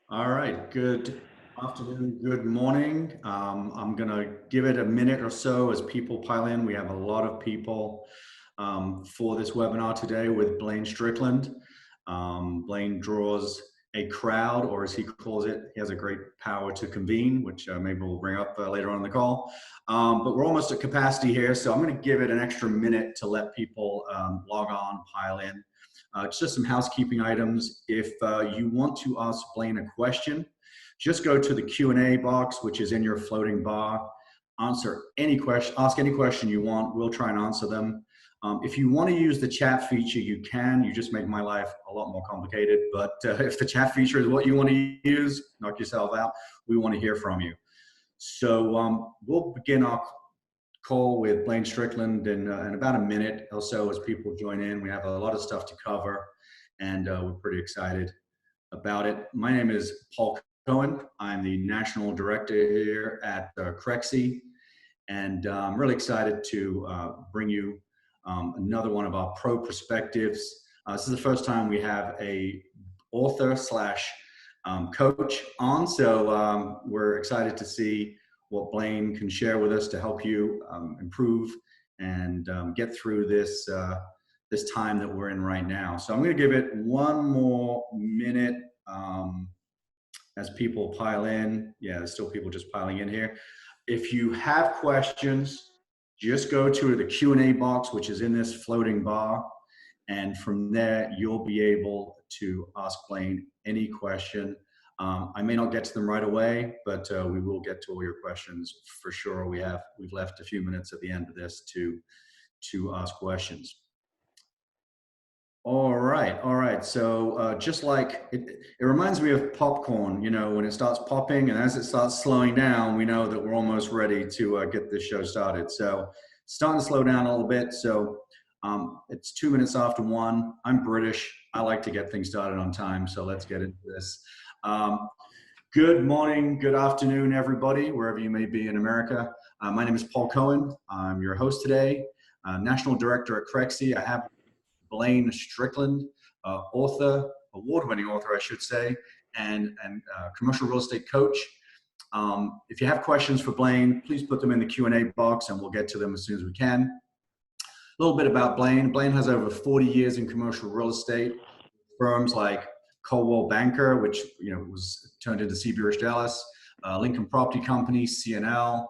All right, good afternoon, good morning. I'm going to give it a minute or so as people pile in. We have a lot of people for this webinar today with Blaine Strickland. Blaine draws a crowd, or as he calls it, he has a great power to convene, which maybe we'll bring up later on in the call. But we're almost at capacity here, so I'm going to give it an extra minute to let people log on, pile in. Just some housekeeping items. If you want to ask Blaine a question, just go to the Q&A box, which is in your floating bar. Ask any question you want. We'll try and answer them. If you want to use the chat feature, you can. You just make my life a lot more complicated. But if the chat feature is what you want to use, knock yourself out. We want to hear from you. So we'll begin our call with Blaine Strickland in about a minute or so as people join in. We have a lot of stuff to cover, and we're pretty excited about it. My name is Paul Cohen. I'm the National Director here at Crexi, and I'm really excited to bring you another one of our pro perspectives. This is the first time we have a author slash coach on, so we're excited to see what Blaine can share with us to help you improve and get through this this time that we're in right now. So I'm going to give it one more minute as people pile in. Yeah, there's still people just piling in here. If you have questions, just go to the Q&A box, which is in this floating bar. And from there, you'll be able to ask Blaine any question. I may not get to them right away, but we will get to all your questions for sure. We've left a few minutes at the end of this to ask questions. All right. So just like it reminds me of popcorn, you know, when it starts popping and as it starts slowing down, we know that we're almost ready to get this show started. So starting to slow down a little bit. So it's 2 minutes after 1. I'm British. I like to get things started on time. So let's get into this. Good morning, good afternoon, everybody, wherever you may be in America. My name is Paul Cohen. I'm your host today, National Director at Crexi. I have Blaine Strickland, author, award-winning author, I should say, and commercial real estate coach. If you have questions for Blaine, please put them in the Q&A box and we'll get to them as soon as we can. A little bit about Blaine. Blaine has over 40 years in commercial real estate. Firms like Coldwell Banker, which was turned into CBRE Dallas, Lincoln Property Company, CNL.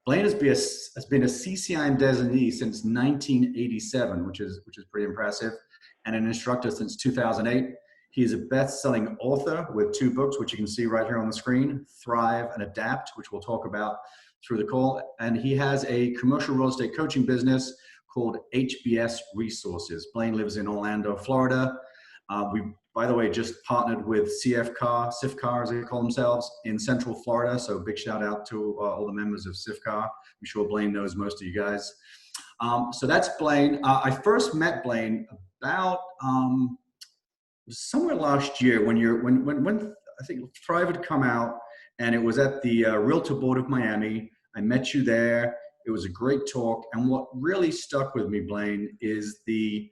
Blaine has been a CCIM designee since 1987, which is pretty impressive, and an instructor since 2008. He is a best-selling author with 2 books, which you can see right here on the screen, Thrive and Adapt, which we'll talk about through the call. And he has a commercial real estate coaching business called HBS Resources. Blaine lives in Orlando, Florida. We, by the way, just partnered with CFCAR as they call themselves, in Central Florida. So big shout out to all the members of CFCAR. I'm sure Blaine knows most of you guys. So that's Blaine. I first met Blaine about somewhere last year when I think Thrive had come out, and it was at the Realtor Board of Miami. I met you there. It was a great talk. And what really stuck with me, Blaine, is the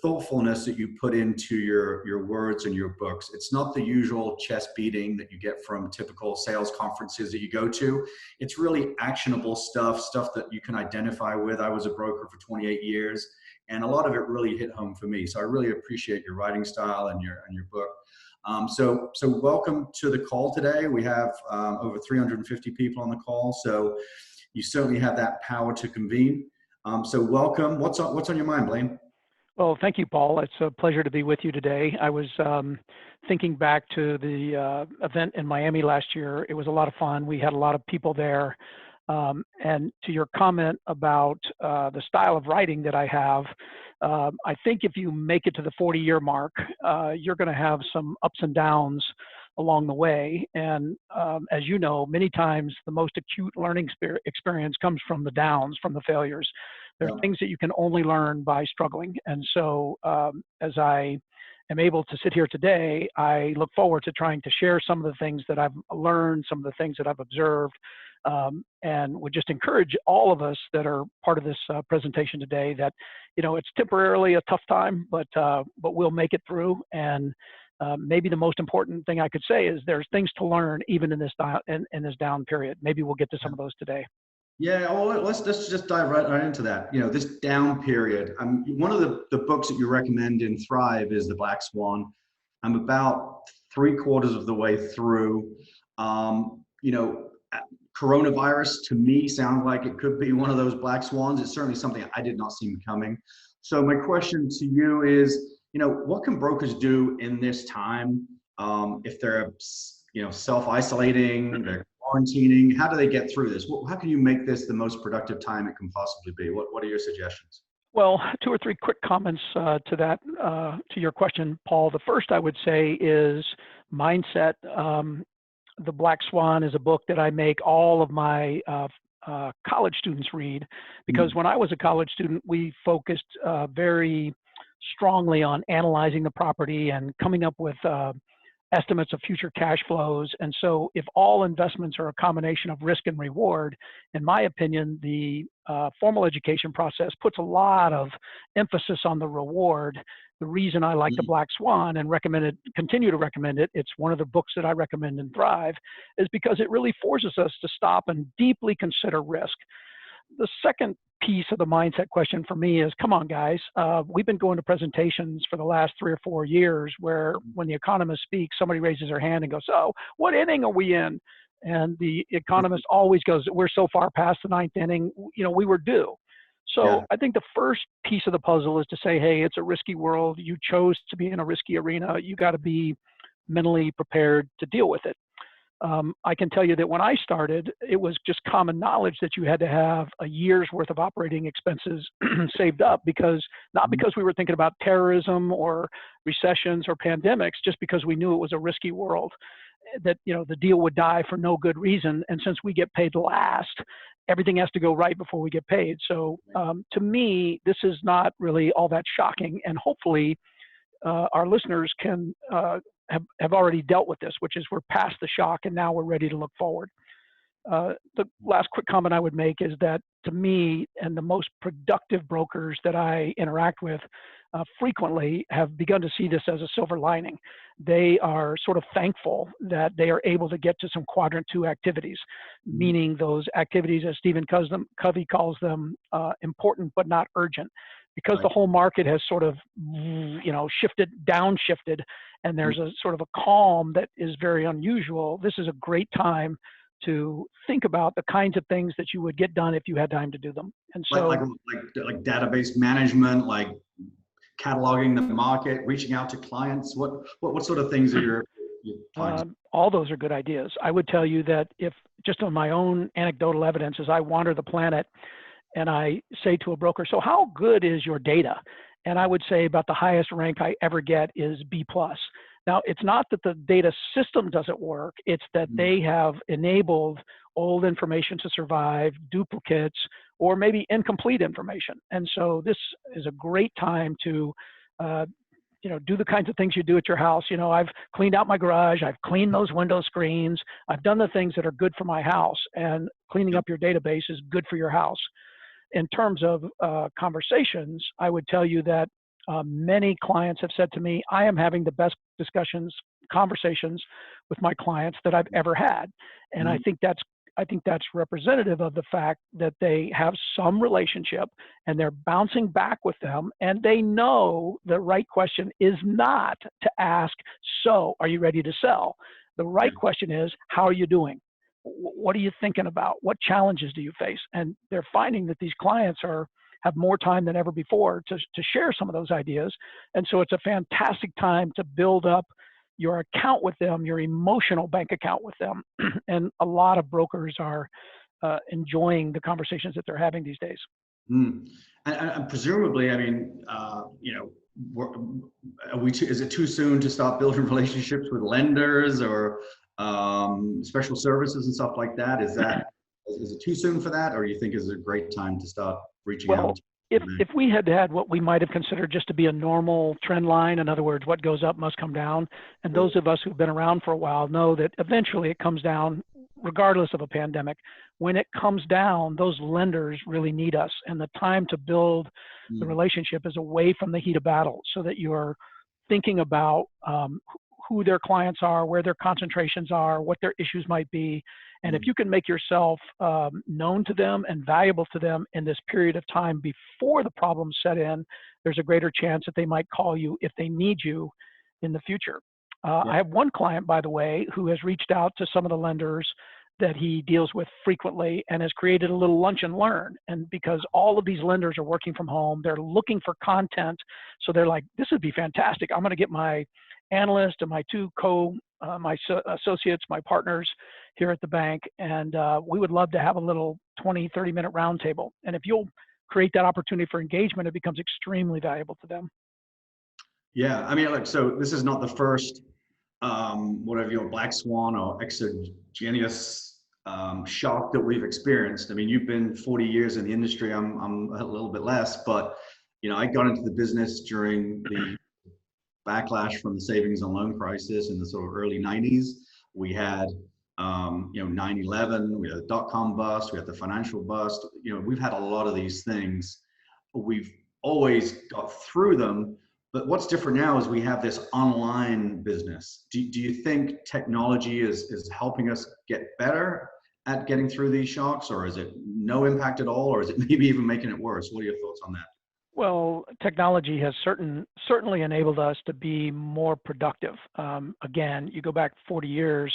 thoughtfulness that you put into your words and your books. It's not the usual chest beating that you get from typical sales conferences that you go to. It's really actionable stuff that you can identify with. I was a broker for 28 years, and a lot of it really hit home for me. So I really appreciate your writing style and your book. So welcome to the call today. We have over 350 people on the call, so you certainly have that power to convene. So welcome. What's on your mind, Blaine? Well, thank you, Paul. It's a pleasure to be with you today. I was thinking back to the event in Miami last year. It was a lot of fun. We had a lot of people there. And to your comment about the style of writing that I have, I think if you make it to the 40-year mark, you're going to have some ups and downs along the way. And as you know, many times the most acute learning experience comes from the downs, from the failures. There are things that you can only learn by struggling. And so as I am able to sit here today, I look forward to trying to share some of the things that I've learned, some of the things that I've observed, and would just encourage all of us that are part of this presentation today that, it's temporarily a tough time, but we'll make it through. And maybe the most important thing I could say is there's things to learn even in this in this down period. Maybe we'll get to some of those today. Yeah, well, let's just dive right into that. You know, this down period. One of the books that you recommend in Thrive is The Black Swan. I'm about 3/4 of the way through. You know, coronavirus to me sounds like it could be one of those black swans. It's certainly something I did not see coming. So my question to you is, you know, what can brokers do in this time if they're, you know, self-isolating, they're quarantining? How do they get through this? How can you make this the most productive time it can possibly be? What are your suggestions? Well, 2 or 3 quick comments to that, to your question, Paul. The first I would say is mindset. The Black Swan is a book that I make all of my college students read, because when I was a college student, we focused very strongly on analyzing the property and coming up with estimates of future cash flows. And so if all investments are a combination of risk and reward, in my opinion, the formal education process puts a lot of emphasis on the reward. The reason I like the Black Swan and continue to recommend it, it's one of the books that I recommend in Thrive, is because it really forces us to stop and deeply consider risk. The second piece of the mindset question for me is, come on, guys. We've been going to presentations for the last 3 or 4 years where when the economist speaks, somebody raises their hand and goes, so what inning are we in? And the economist always goes, we're so far past the 9th inning, you know, we were due. So I think the first piece of the puzzle is to say, hey, it's a risky world. You chose to be in a risky arena. You got to be mentally prepared to deal with it. I can tell you that when I started, it was just common knowledge that you had to have a year's worth of operating expenses saved up, not because we were thinking about terrorism or recessions or pandemics, just because we knew it was a risky world, that, you know, the deal would die for no good reason. And since we get paid last, everything has to go right before we get paid. So to me, this is not really all that shocking. And hopefully our listeners can have already dealt with this, which is we're past the shock and now we're ready to look forward. The last quick comment I would make is that to me, and the most productive brokers that I interact with frequently have begun to see this as a silver lining. They are sort of thankful that they are able to get to some quadrant 2 activities, meaning those activities, as Stephen Covey calls them, important but not urgent. Because the whole market has sort of, you know, downshifted, and there's a sort of a calm that is very unusual. This is a great time to think about the kinds of things that you would get done if you had time to do them. And so, like database management, like cataloging the market, reaching out to clients. What sort of things are your clients? All those are good ideas. I would tell you that if just on my own anecdotal evidence, as I wander the planet, and I say to a broker, so how good is your data? And I would say about the highest rank I ever get is B+. Now, it's not that the data system doesn't work, it's that they have enabled old information to survive, duplicates, or maybe incomplete information. And so this is a great time to you know, do the kinds of things you do at your house. You know, I've cleaned out my garage, I've cleaned those window screens, I've done the things that are good for my house, and cleaning up your database is good for your house. In terms of conversations, I would tell you that many clients have said to me, I am having the best conversations with my clients that I've ever had. And I think that's representative of the fact that they have some relationship and they're bouncing back with them, and they know the right question is not to ask, so are you ready to sell? The right question is, how are you doing? What are you thinking about? What challenges do you face? And they're finding that these clients have more time than ever before to share some of those ideas. And so it's a fantastic time to build up your account with them, your emotional bank account with them. And a lot of brokers are enjoying the conversations that they're having these days. And presumably, I mean, you know, is it too soon to start building relationships with lenders or special services and stuff like that? Is it too soon for that, or you think is it a great time to start reaching out? If we had had what we might have considered just to be a normal trend line, in other words, what goes up must come down, and those of us who've been around for a while know that eventually it comes down regardless of a pandemic. When it comes down, those lenders really need us, and the time to build the relationship is away from the heat of battle, so that you're thinking about who their clients are, where their concentrations are, what their issues might be. And if you can make yourself known to them and valuable to them in this period of time before the problems set in, there's a greater chance that they might call you if they need you in the future. I have one client, by the way, who has reached out to some of the lenders that he deals with frequently and has created a little lunch and learn. And because all of these lenders are working from home, they're looking for content. So they're like, this would be fantastic. I'm going to get my analyst and my two associates, my partners here at the bank, and we would love to have a little 20, 30-minute roundtable. And if you'll create that opportunity for engagement, it becomes extremely valuable to them. Yeah, I mean, look, so this is not the first, whatever your black swan or exogenous shock that we've experienced. I mean, you've been 40 years in the industry. I'm a little bit less, but you know, I got into the business during the backlash from the savings and loan crisis in the sort of early 90s. We had, you know, 9/11, we had the dot-com bust, we had the financial bust. You know, we've had a lot of these things. We've always got through them. But what's different now is we have this online business. Do you think technology is helping us get better at getting through these shocks, or is it no impact at all, or is it maybe even making it worse? What are your thoughts on that? Well, technology has certainly enabled us to be more productive. Again, you go back 40 years,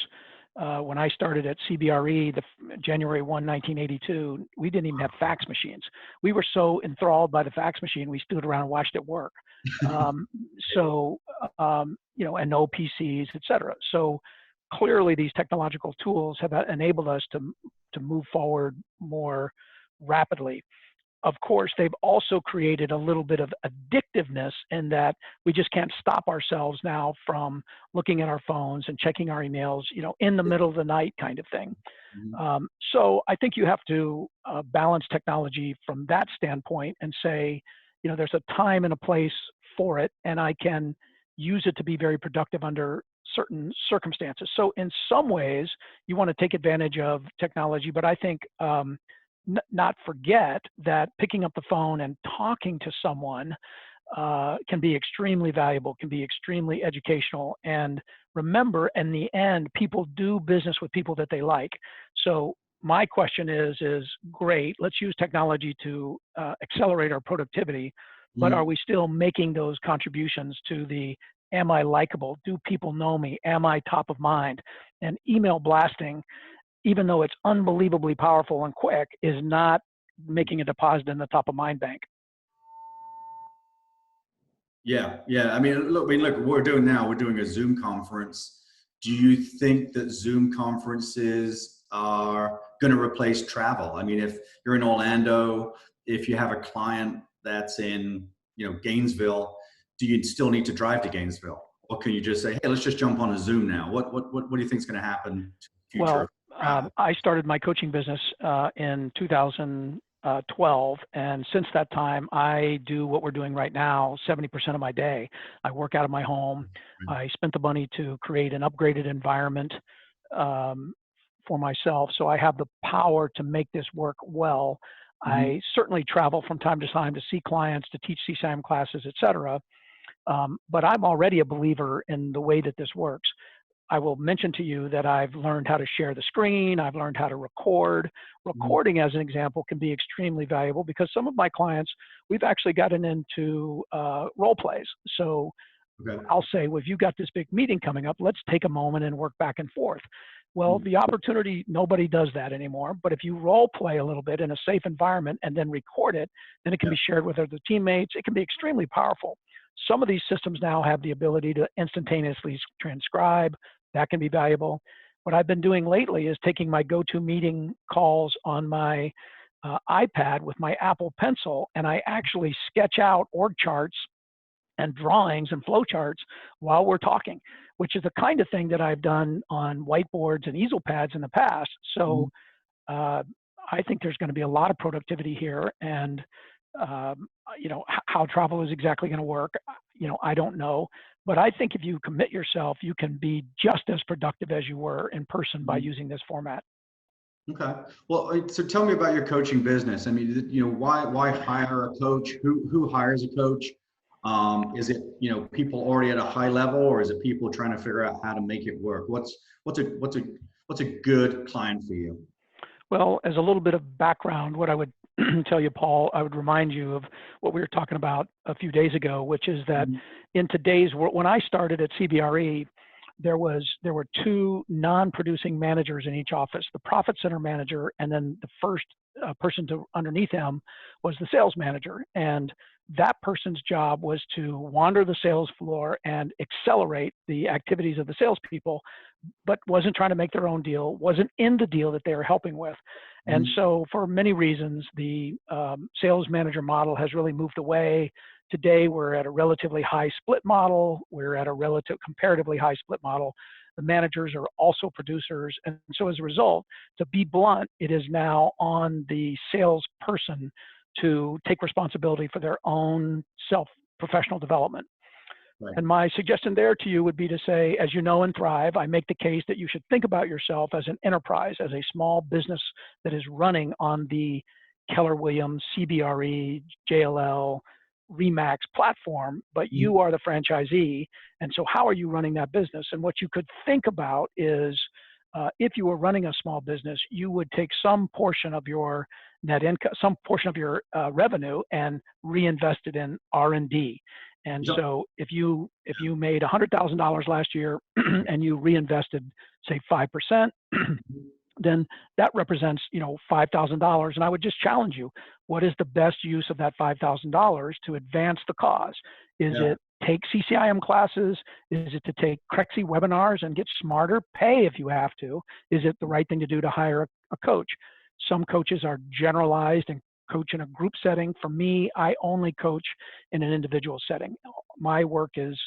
when I started at CBRE, January 1, 1982, we didn't even have fax machines. We were so enthralled by the fax machine, we stood around and watched it work. You know, and no PCs, et cetera. So clearly these technological tools have enabled us to move forward more rapidly. Of course, they've also created a little bit of addictiveness in that we just can't stop ourselves now from looking at our phones and checking our emails, you know, in the middle of the night kind of thing. So I think you have to balance technology from that standpoint and say, you know, there's a time and a place for it, and I can use it to be very productive under certain circumstances. So in some ways, you want to take advantage of technology, but I think not forget that picking up the phone and talking to someone can be extremely valuable, can be extremely educational. And remember, in the end, people do business with people that they like. So my question is great, let's use technology to accelerate our productivity, but are we still making those contributions to the, am I likable? Do people know me? Am I top of mind? And email blasting, even though it's unbelievably powerful and quick, is not making a deposit in the top of mind bank. Yeah. I mean, look, what we're doing now, we're doing a Zoom conference. Do you think that Zoom conferences are going to replace travel? I mean, if you're in Orlando, if you have a client that's in, you know, Gainesville, do you still need to drive to Gainesville? Or can you just say, hey, let's just jump on a Zoom now? What do you think is going to happen to the future? Well, I started my coaching business in 2012, and since that time, I do what we're doing right now 70% of my day. I work out of my home. I spent the money to create an upgraded environment for myself, so I have the power to make this work well. I certainly travel from time to time to see clients, to teach CSAM classes, et cetera, but I'm already a believer in the way that this works. I will mention to you that I've learned how to share the screen. I've learned how to record. Recording, as an example, can be extremely valuable because some of my clients, we've actually gotten into role plays. So I'll say, well, if you've got this big meeting coming up, let's take a moment and work back and forth. Well, the opportunity, nobody does that anymore. But if you role play a little bit in a safe environment and then record it, then it can be shared with other teammates. It can be extremely powerful. Some of these systems now have the ability to instantaneously transcribe. That can be valuable. What I've been doing lately is taking my go-to meeting calls on my iPad with my Apple Pencil, and I actually sketch out org charts and drawings and flow charts while we're talking, which is the kind of thing that I've done on whiteboards and easel pads in the past. So I think there's going to be a lot of productivity here, and you know, how travel is exactly going to work, you know, I don't know. But I think if you commit yourself, you can be just as productive as you were in person by using this format. Okay. Well, so tell me about your coaching business. I mean, you know, why hire a coach? Who hires a coach? Is it, you know, people already at a high level, or is it people trying to figure out how to make it work? What's a good client for you? Well, as a little bit of background, what I would tell you, Paul, I would remind you of what we were talking about a few days ago, which is that in today's world, when I started at CBRE, there were two non-producing managers in each office, the profit center manager, and then the first person underneath him was the sales manager. And that person's job was to wander the sales floor and accelerate the activities of the salespeople, but wasn't trying to make their own deal, wasn't in the deal that they were helping with. And so for many reasons, the sales manager model has really moved away. Today, we're at a relatively high split model. We're at a comparatively high split model. The managers are also producers. And so as a result, to be blunt, it is now on the salesperson to take responsibility for their own professional development. Right. And my suggestion there to you would be to say, as you know and thrive, I make the case that you should think about yourself as an enterprise, as a small business that is running on the Keller Williams, CBRE, JLL, REMAX platform, but you are the franchisee. And so how are you running that business? And what you could think about is, if you were running a small business, you would take some portion of your net income, some portion of your revenue, and reinvest it in R&D. And so if you made $100,000 last year and you reinvested, say, 5%, then that represents, $5,000. And I would just challenge you, what is the best use of that $5,000 to advance the cause? Is it take CCIM classes? Is it to take Crexi webinars and get smarter? Pay if you have to. Is it the right thing to do to hire a coach? Some coaches are generalized and coach in a group setting. For me, I only coach in an individual setting. My work is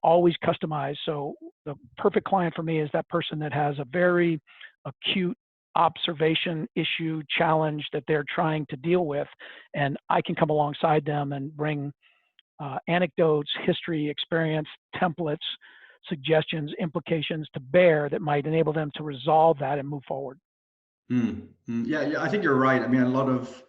always customized. So the perfect client for me is that person that has a very acute observation, issue, challenge that they're trying to deal with. And I can come alongside them and bring anecdotes, history, experience, templates, suggestions, implications to bear that might enable them to resolve that and move forward. Yeah, I think you're right. I mean, a lot of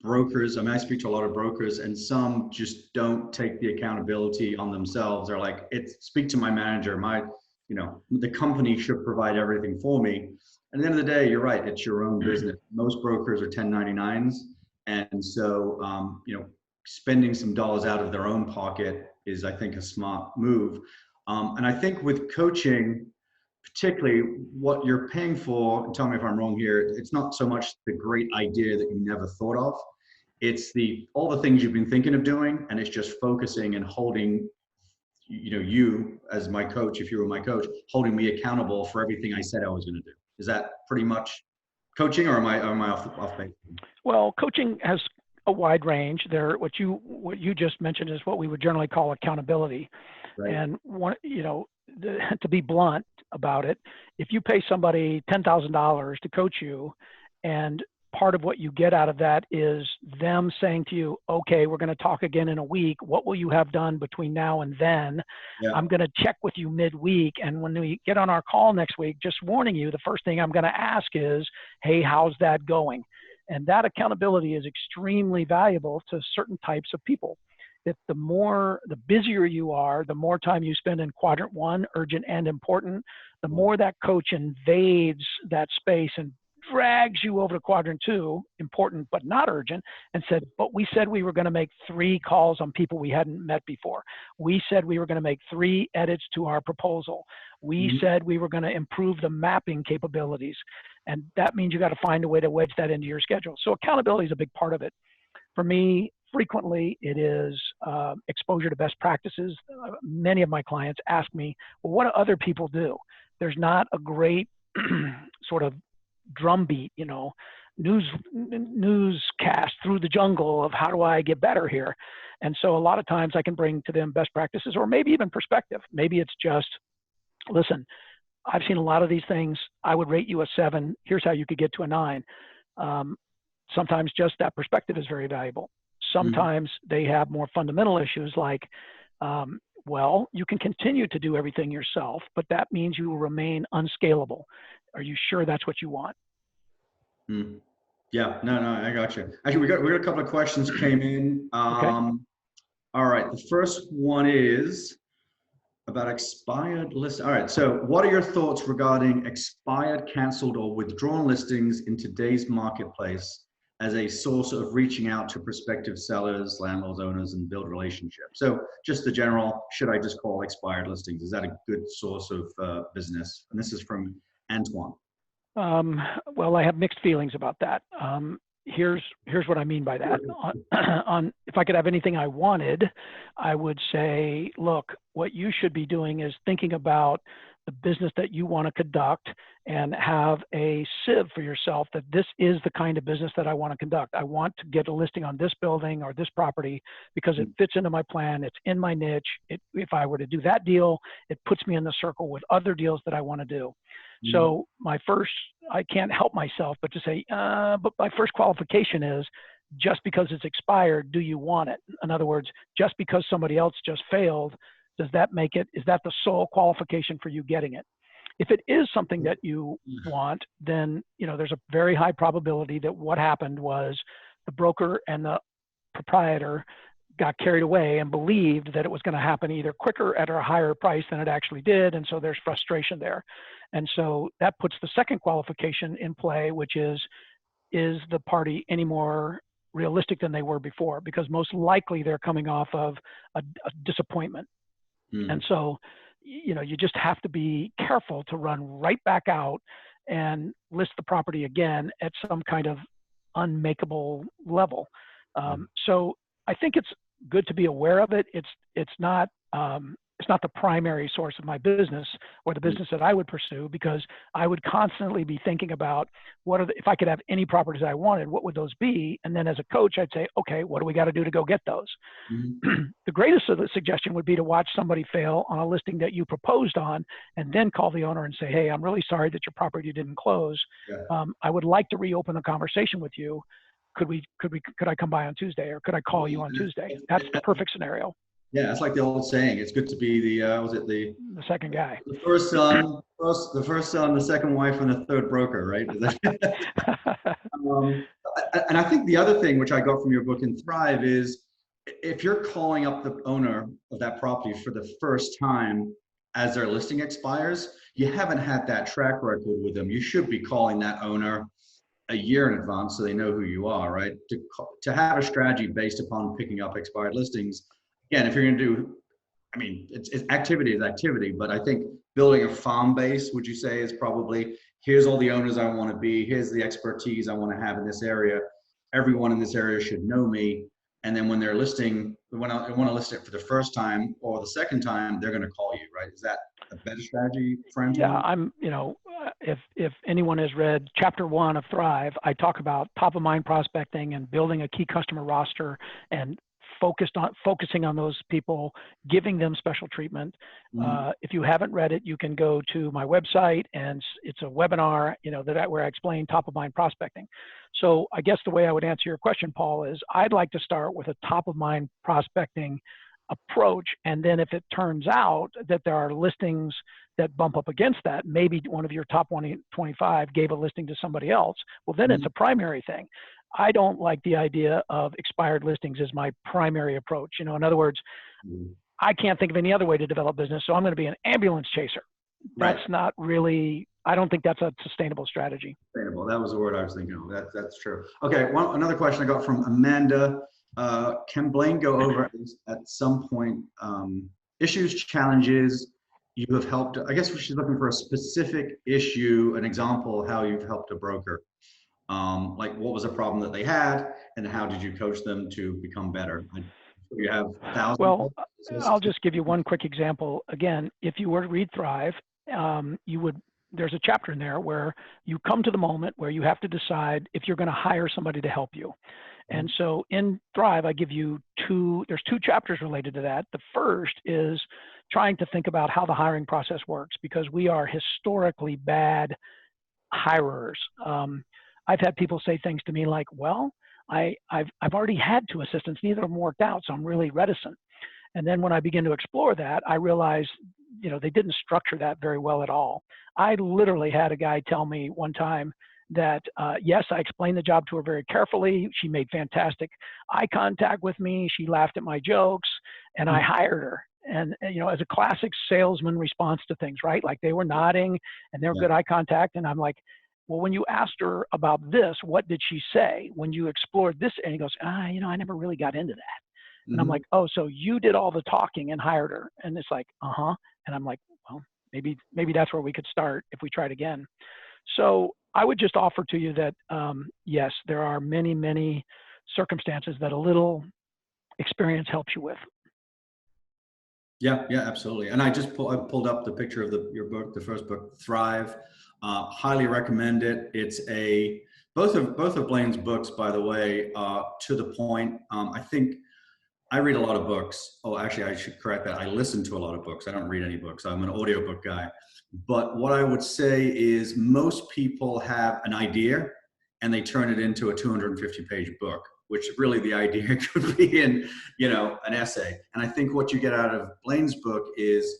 brokers, I speak to a lot of brokers, and some just don't take the accountability on themselves. They're like, speak to my manager, the company should provide everything for me. And at the end of the day, you're right, it's your own business. Most brokers are 1099s. And so, spending some dollars out of their own pocket is, I think, a smart move. And I think with coaching, particularly what you're paying for, and tell me if I'm wrong here, it's not so much the great idea that you never thought of. It's all the things you've been thinking of doing, and it's just focusing and holding, you as my coach, if you were my coach, holding me accountable for everything I said I was going to do. Is that pretty much coaching, or am I off base? Well, coaching has a wide range. What you just mentioned is what we would generally call accountability. Right. And to be blunt about it, if you pay somebody $10,000 to coach you, and part of what you get out of that is them saying to you, okay, we're going to talk again in a week. What will you have done between now and then? Yeah. I'm going to check with you midweek. And when we get on our call next week, just warning you, the first thing I'm going to ask is, hey, how's that going? And that accountability is extremely valuable to certain types of people. That the busier you are, the more time you spend in quadrant 1, urgent and important, the more that coach invades that space and drags you over to quadrant 2, important but not urgent, and said, but we said we were going to make 3 calls on people we hadn't met before. We said we were going to make 3 edits to our proposal. We said we were going to improve the mapping capabilities. And that means you got to find a way to wedge that into your schedule. So accountability is a big part of it. For me, frequently it is exposure to best practices. Many of my clients ask me, well, what do other people do? There's not a great sort of drumbeat, newscast through the jungle of how do I get better here? And so a lot of times I can bring to them best practices, or maybe even perspective. Maybe it's just, listen, I've seen a lot of these things. I would rate you a 7. Here's how you could get to a 9. Sometimes just that perspective is very valuable. Sometimes they have more fundamental issues like, well, you can continue to do everything yourself, but that means you will remain unscalable. Are you sure that's what you want? Yeah, no, I got you. Actually, we got a couple of questions came in. Okay. All right, the first one is about expired list. All right, so what are your thoughts regarding expired, canceled, or withdrawn listings in today's marketplace as a source of reaching out to prospective sellers, landlords, owners, and build relationships? So just the general, should I just call expired listings? Is that a good source of business? And this is from Antoine. Well, I have mixed feelings about that. Here's what I mean by that. If I could have anything I wanted, I would say, look, what you should be doing is thinking about the business that you want to conduct and have a sieve for yourself that this is the kind of business that I want to conduct. I want to get a listing on this building or this property because it fits into my plan. It's in my niche. If I were to do that deal, it puts me in the circle with other deals that I want to do. So I can't help myself but to say, but my first qualification is just because it's expired, do you want it? In other words, just because somebody else just failed, does that make it, is that the sole qualification for you getting it? If it is something that you want, then, there's a very high probability that what happened was the broker and the proprietor got carried away and believed that it was going to happen either quicker at a higher price than it actually did. And so there's frustration there. And so that puts the second qualification in play, which is the party any more realistic than they were before? Because most likely they're coming off of a disappointment. And so, you just have to be careful to run right back out and list the property again at some kind of unmakeable level. So I think it's good to be aware of it. It's not the primary source of my business or the business that I would pursue, because I would constantly be thinking about if I could have any properties I wanted, what would those be? And then as a coach, I'd say, okay, what do we got to do to go get those? The greatest of the suggestion would be to watch somebody fail on a listing that you proposed on, and then call the owner and say, hey, I'm really sorry that your property didn't close. I would like to reopen the conversation with you. Could I come by on Tuesday, or could I call you on Tuesday? That's the perfect scenario. Yeah, it's like the old saying. It's good to be the second guy, the first son, the second wife, and the third broker, right? And I think the other thing which I got from your book in Thrive is, if you're calling up the owner of that property for the first time as their listing expires, you haven't had that track record with them. You should be calling that owner a year in advance so they know who you are, right? To have a strategy based upon picking up expired listings. Again, if you're going to do, it's activity is activity, but I think building a farm base, would you say, is probably, here's all the owners I want to be, here's the expertise I want to have in this area. Everyone in this area should know me. And then when they're listing, when I want to list it for the first time or the second time, they're going to call you, right? Is that a better strategy, friend? Yeah, if anyone has read chapter 1 of Thrive, I talk about top of mind prospecting and building a key customer roster and focusing on those people, giving them special treatment. If you haven't read it, you can go to my website, and it's a webinar, where I explain top of mind prospecting. So I guess the way I would answer your question, Paul, is I'd like to start with a top of mind prospecting approach. And then if it turns out that there are listings that bump up against that, maybe one of your top 25 gave a listing to somebody else, well, then it's a primary thing. I don't like the idea of expired listings as my primary approach. In other words, I can't think of any other way to develop business, so I'm going to be an ambulance chaser. That's not really, I don't think that's a sustainable strategy. Sustainable, that was the word I was thinking of. That's true. Okay, another question I got from Amanda. Can Blaine go over at some point issues, challenges you have helped? I guess she's looking for a specific issue, an example of how you've helped a broker. Like, what was a problem that they had, and how did you coach them to become better? You have thousands. Well, I'll just give you one quick example. Again, if you were to read Thrive, there's a chapter in there where you come to the moment where you have to decide if you're going to hire somebody to help you. And so in Thrive, I give you there's two chapters related to that. The first is trying to think about how the hiring process works, because we are historically bad hirers. I've had people say things to me like, well, I've already had 2 assistants, neither of them worked out, so I'm really reticent. And then when I begin to explore that, I realized, they didn't structure that very well at all. I literally had a guy tell me one time, that, yes, I explained the job to her very carefully. She made fantastic eye contact with me. She laughed at my jokes, and I hired her. And, as a classic salesman response to things, right? Like they were nodding and they were Yeah. good eye contact. And I'm like, well, when you asked her about this, what did she say? When you explored this, and he goes, I never really got into that. And I'm Mhm. like, oh, so you did all the talking and hired her. And it's like, uh-huh. And I'm like, well, maybe that's where we could start if we tried again. So I would just offer to you that, yes, there are many, many circumstances that a little experience helps you with. Yeah, yeah, absolutely. And I pulled up the picture of your book, the first book, Thrive. Highly recommend it. It's both of Blaine's books, by the way, to the point. I think I read a lot of books. Oh, actually, I should correct that. I listen to a lot of books. I don't read any books. I'm an audiobook guy. But what I would say is most people have an idea and they turn it into a 250-page book, which really the idea could be in, an essay. And I think what you get out of Blaine's book is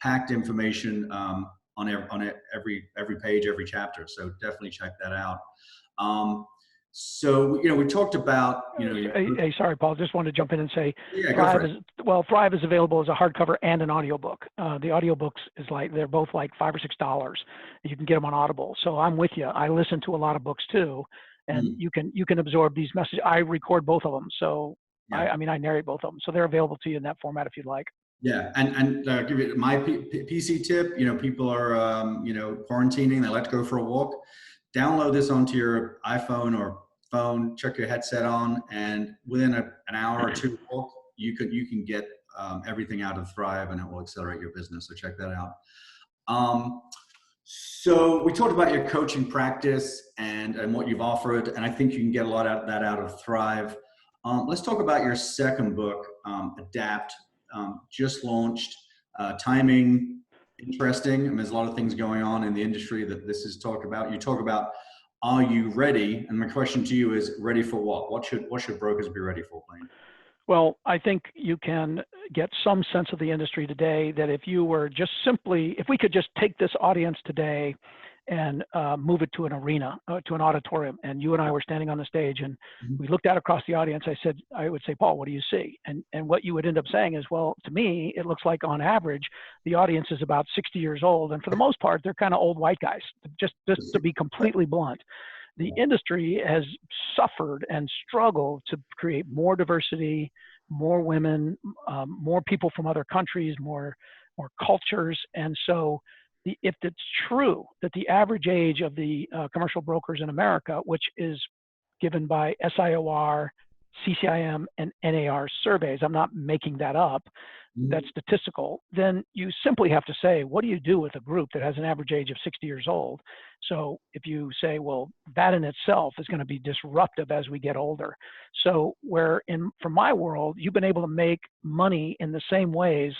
packed information on every page, every chapter. So definitely check that out. So, we talked about, Hey, sorry, Paul. Just wanted to jump in and say, yeah, go for it. Thrive is available as a hardcover and an audiobook. The audiobooks they're both like $5 or $6. You can get them on Audible. So I'm with you. I listen to a lot of books too, and Mhm. you can absorb these messages. I record both of them, so Yeah. I narrate both of them. So they're available to you in that format if you'd like. Yeah, and give you my PC tip. People are quarantining. They like to go for a walk. Download this onto your iPhone or phone. Check your headset on, and within an hour or two walk, you can get everything out of Thrive, and it will accelerate your business. So check that out. So we talked about your coaching practice and what you've offered, and I think you can get a lot of that out of Thrive. Let's talk about your second book, Adapt. Just launched. Timing, interesting. I mean, there's a lot of things going on in the industry that this is talked about. You talk about, are you ready? And my question to you is, ready for what? What should brokers be ready for, Blaine? Well, I think you can get some sense of the industry today that if we could just take this audience today and move it to an arena, to an auditorium, and you and I were standing on the stage and we looked out across the audience, I would say, Paul, what do you see? And what you would end up saying is, well, to me, it looks like on average, the audience is about 60 years old. And for the most part, they're kind of old white guys, just to be completely blunt. The industry has suffered and struggled to create more diversity, more women, more people from other countries, more cultures. And so if it's true that the average age of the commercial brokers in America, which is given by SIOR, CCIM, and NAR surveys, I'm not making that up, that's statistical, then you simply have to say, what do you do with a group that has an average age of 60 years old? So if you say, well, that in itself is going to be disruptive as we get older. So from my world, you've been able to make money in the same ways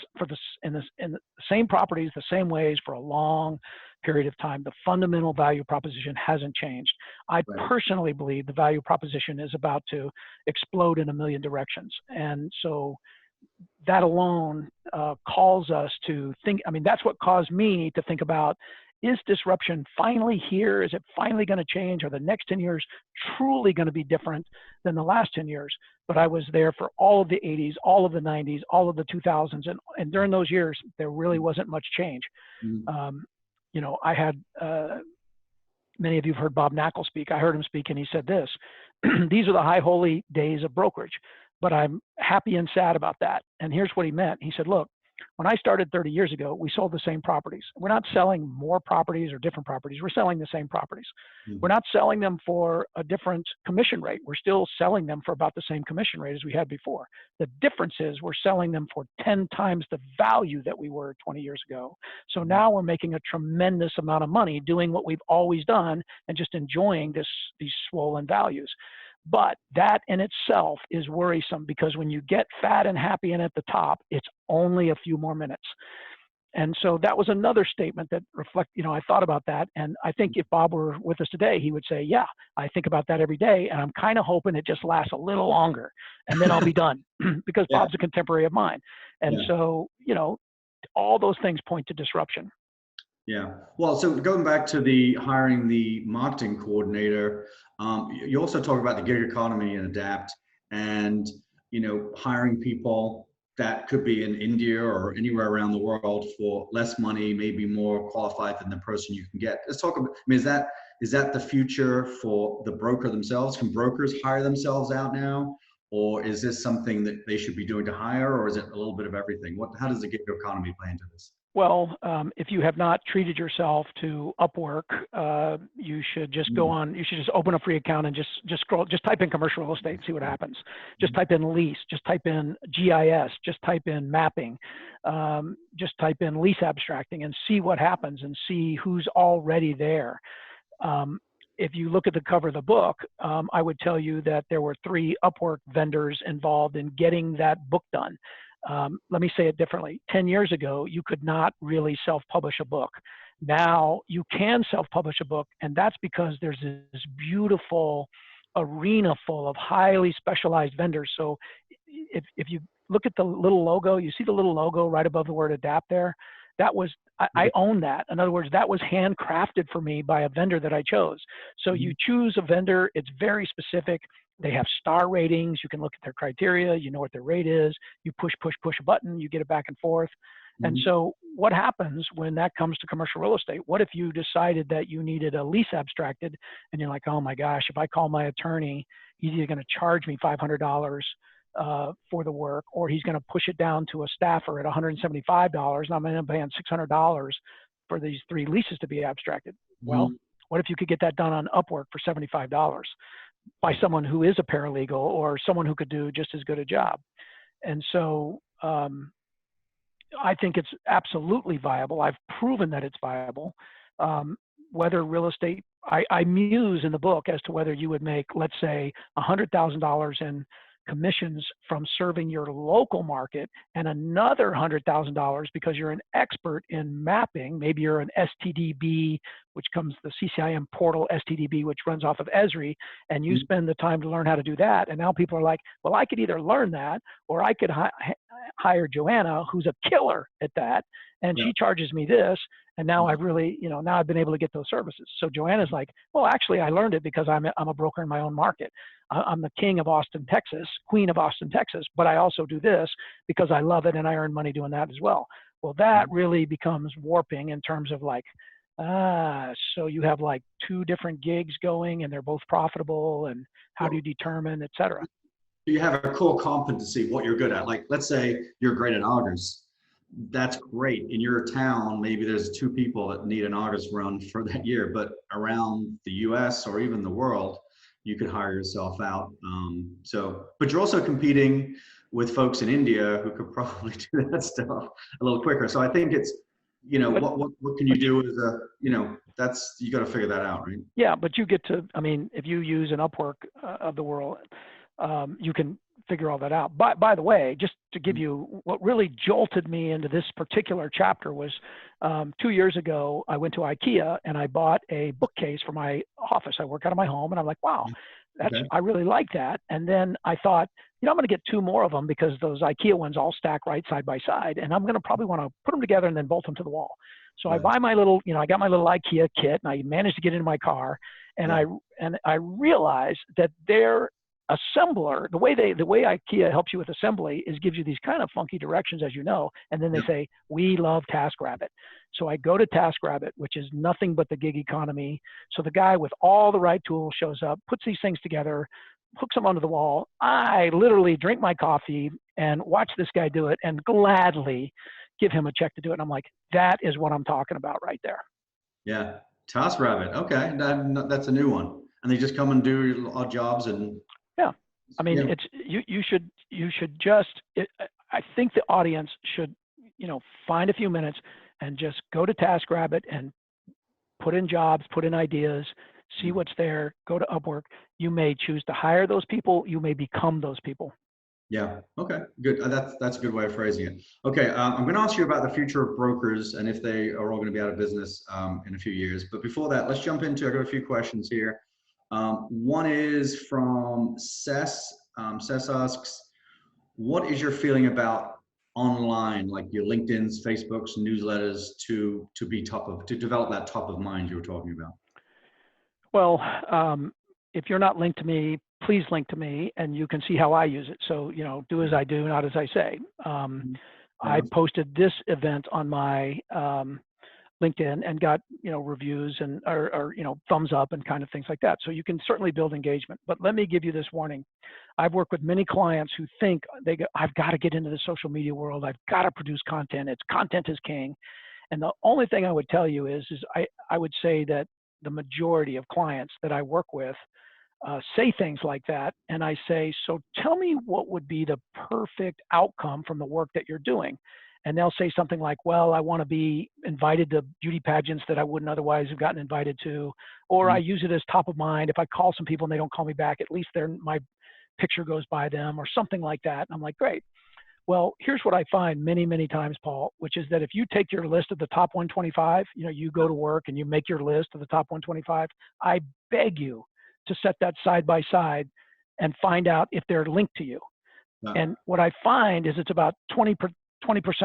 in the same properties, the same ways for a long period of time. The fundamental value proposition hasn't changed. I personally believe the value proposition is about to explode in a million directions. And so that alone calls us to think. I mean, that's what caused me to think about, is disruption finally here? Is it finally going to change? Are the next 10 years truly going to be different than the last 10 years? But I was there for all of the 80s, all of the 90s, all of the 2000s. And during those years, there really wasn't much change. I had, many of you have heard Bob Knackle speak. I heard him speak and he said this, these are the high holy days of brokerage, but I'm happy and sad about that. And here's what he meant. He said, look, when I started 30 years ago, we sold the same properties. We're not selling more properties or different properties. We're selling the same properties. We're not selling them for a different commission rate. We're still selling them for about the same commission rate as we had before. The difference is we're selling them for 10 times the value that we were 20 years ago. So now we're making a tremendous amount of money doing what we've always done and just enjoying these swollen values. But that in itself is worrisome, because when you get fat and happy and at the top, it's only a few more minutes. And so that was another statement that I thought about that. And I think if Bob were with us today, he would say, yeah, I think about that every day. And I'm kind of hoping it just lasts a little longer and then I'll be done because Bob's a contemporary of mine. And so, all those things point to disruption. Yeah. Well, so going back to the hiring the marketing coordinator, you also talk about the gig economy and adapt, and hiring people that could be in India or anywhere around the world for less money, maybe more qualified than the person you can get. Let's talk about. I mean, is that the future for the broker themselves? Can brokers hire themselves out now, or is this something that they should be doing to hire, or is it a little bit of everything? How does the gig economy play into this? Well, if you have not treated yourself to Upwork, you should just go on. You should just open a free account and just scroll. Just type in commercial real estate and see what happens. Just type in lease. Just type in GIS. Just type in mapping. Just type in lease abstracting and see what happens and see who's already there. If you look at the cover of the book, I would tell you that there were 3 Upwork vendors involved in getting that book done. Let me say it differently. 10 years ago, you could not really self-publish a book. Now you can self-publish a book, and that's because there's this beautiful arena full of highly specialized vendors. So if you look at the little logo, you see the little logo right above the word adapt there? That was, I own that. In other words, that was handcrafted for me by a vendor that I chose. So you choose a vendor, it's very specific. They have star ratings. You can look at their criteria. You know what their rate is. You push a button. You get it back and forth. And so what happens when that comes to commercial real estate? What if you decided that you needed a lease abstracted and you're like, oh my gosh, if I call my attorney, he's either going to charge me $500 for the work, or he's going to push it down to a staffer at $175, and I'm going to pay him $600 for these 3 leases to be abstracted. Well, what if you could get that done on Upwork for $75? By someone who is a paralegal or someone who could do just as good a job. And so I think it's absolutely viable. I've proven that it's viable. Whether real estate, I muse in the book as to whether you would make, let's say, $100,000 in commissions from serving your local market and another $100,000 because you're an expert in mapping. Maybe you're an STDB, which comes the CCIM portal STDB, which runs off of Esri, and you spend the time to learn how to do that. And now people are like, well, I could either learn that or I could hire Joanna, who's a killer at that, and she charges me this. And now I've really, now I've been able to get those services. So Joanna's like, well, actually, I learned it because I'm a broker in my own market. I'm the king of Austin, Texas, queen of Austin, Texas, but I also do this because I love it and I earn money doing that as well. Well, that really becomes warping in terms of like, so you have like 2 different gigs going and they're both profitable, and how do you determine, et cetera? You have a core competency, what you're good at. Like, let's say you're great at augers. That's great. In your town, maybe there's 2 people that need an August run for that year, but around the US or even the world, you could hire yourself out. But you're also competing with folks in India who could probably do that stuff a little quicker. So I think it's, what can you do as that's, you got to figure that out, right? Yeah, but you get to, I mean, if you use an Upwork of the world, you can figure all that out. By the way, just to give you what really jolted me into this particular chapter was 2 years ago, I went to IKEA and I bought a bookcase for my office. I work out of my home and I'm like, wow, I really like that. And then I thought, I'm going to get 2 more of them because those IKEA ones all stack right side by side. And I'm going to probably want to put them together and then bolt them to the wall. So I buy my little, I got my little IKEA kit and I managed to get it in my car. And I realized that their assembler, the way IKEA helps you with assembly is gives you these kind of funky directions, as you know, and then they say, we love TaskRabbit. So I go to TaskRabbit, which is nothing but the gig economy. So the guy with all the right tools shows up, puts these things together, hooks them onto the wall. I literally drink my coffee and watch this guy do it and gladly give him a check to do it. And I'm like, that is what I'm talking about right there. Yeah. TaskRabbit. Okay. That's a new one. And they just come and do odd jobs and. Yeah. I mean, it's, you should just, I think the audience should, find a few minutes and just go to TaskRabbit and put in jobs, put in ideas, see what's there, go to Upwork. You may choose to hire those people. You may become those people. Yeah. Okay. Good. That's a good way of phrasing it. Okay. I'm going to ask you about the future of brokers and if they are all going to be out of business in a few years. But before that, let's jump into, I got a few questions here. One is from Sess. Sess asks, what is your feeling about online, like your LinkedIn's, Facebook's, newsletters, to develop that top of mind you were talking about? Well, if you're not linked to me, please link to me, and you can see how I use it. So, do as I do, not as I say. I posted this event on my LinkedIn and got, reviews and or thumbs up and kind of things like that. So you can certainly build engagement. But let me give you this warning. I've worked with many clients who think I've got to get into the social media world. I've got to produce content. Content is king. And the only thing I would tell you is I would say that the majority of clients that I work with say things like that. And I say, so tell me what would be the perfect outcome from the work that you're doing. And they'll say something like, well, I want to be invited to beauty pageants that I wouldn't otherwise have gotten invited to, or I use it as top of mind. If I call some people and they don't call me back, at least my picture goes by them, or something like that. And I'm like, great. Well, here's what I find many, many times, Paul, which is that if you take your list of the top 125, you go to work and you make your list of the top 125, I beg you to set that side by side and find out if they're linked to you. And what I find is it's about 20%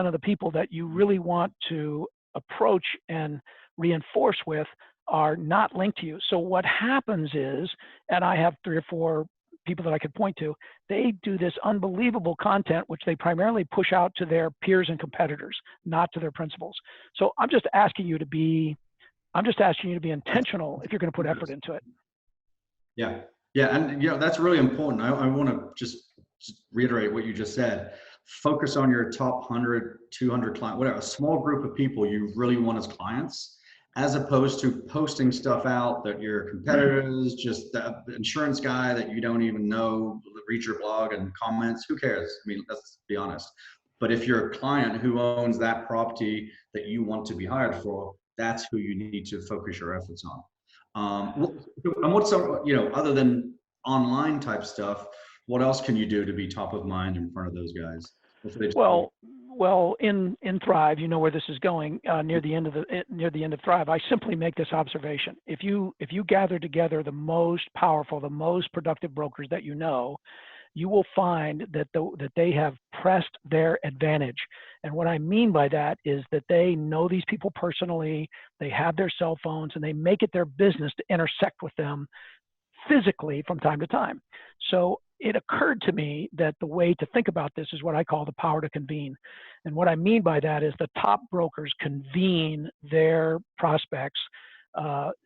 of the people that you really want to approach and reinforce with are not linked to you. So what happens is, and I have 3 or 4 people that I could point to, they do this unbelievable content, which they primarily push out to their peers and competitors, not to their principals. So I'm just asking you to be intentional if you're going to put effort into it. Yeah. Yeah. And, that's really important. I want to just reiterate what you just said. Focus on your top 100, 200 client, whatever, a small group of people you really want as clients, as opposed to posting stuff out that your competitors, just the insurance guy that you don't even know, read your blog and comments. Who cares? I mean, let's be honest. But if you're a client who owns that property that you want to be hired for, that's who you need to focus your efforts on. And what's some, other than online type stuff, what else can you do to be top of mind in front of those guys? Well, in Thrive, where this is going, near the end of Thrive, I simply make this observation. If you gather together the most powerful, the most productive brokers that you will find that they have pressed their advantage. And what I mean by that is that they know these people personally, they have their cell phones, and they make it their business to intersect with them physically from time to time. So it occurred to me that the way to think about this is what I call the power to convene. And what I mean by that is the top brokers convene their prospects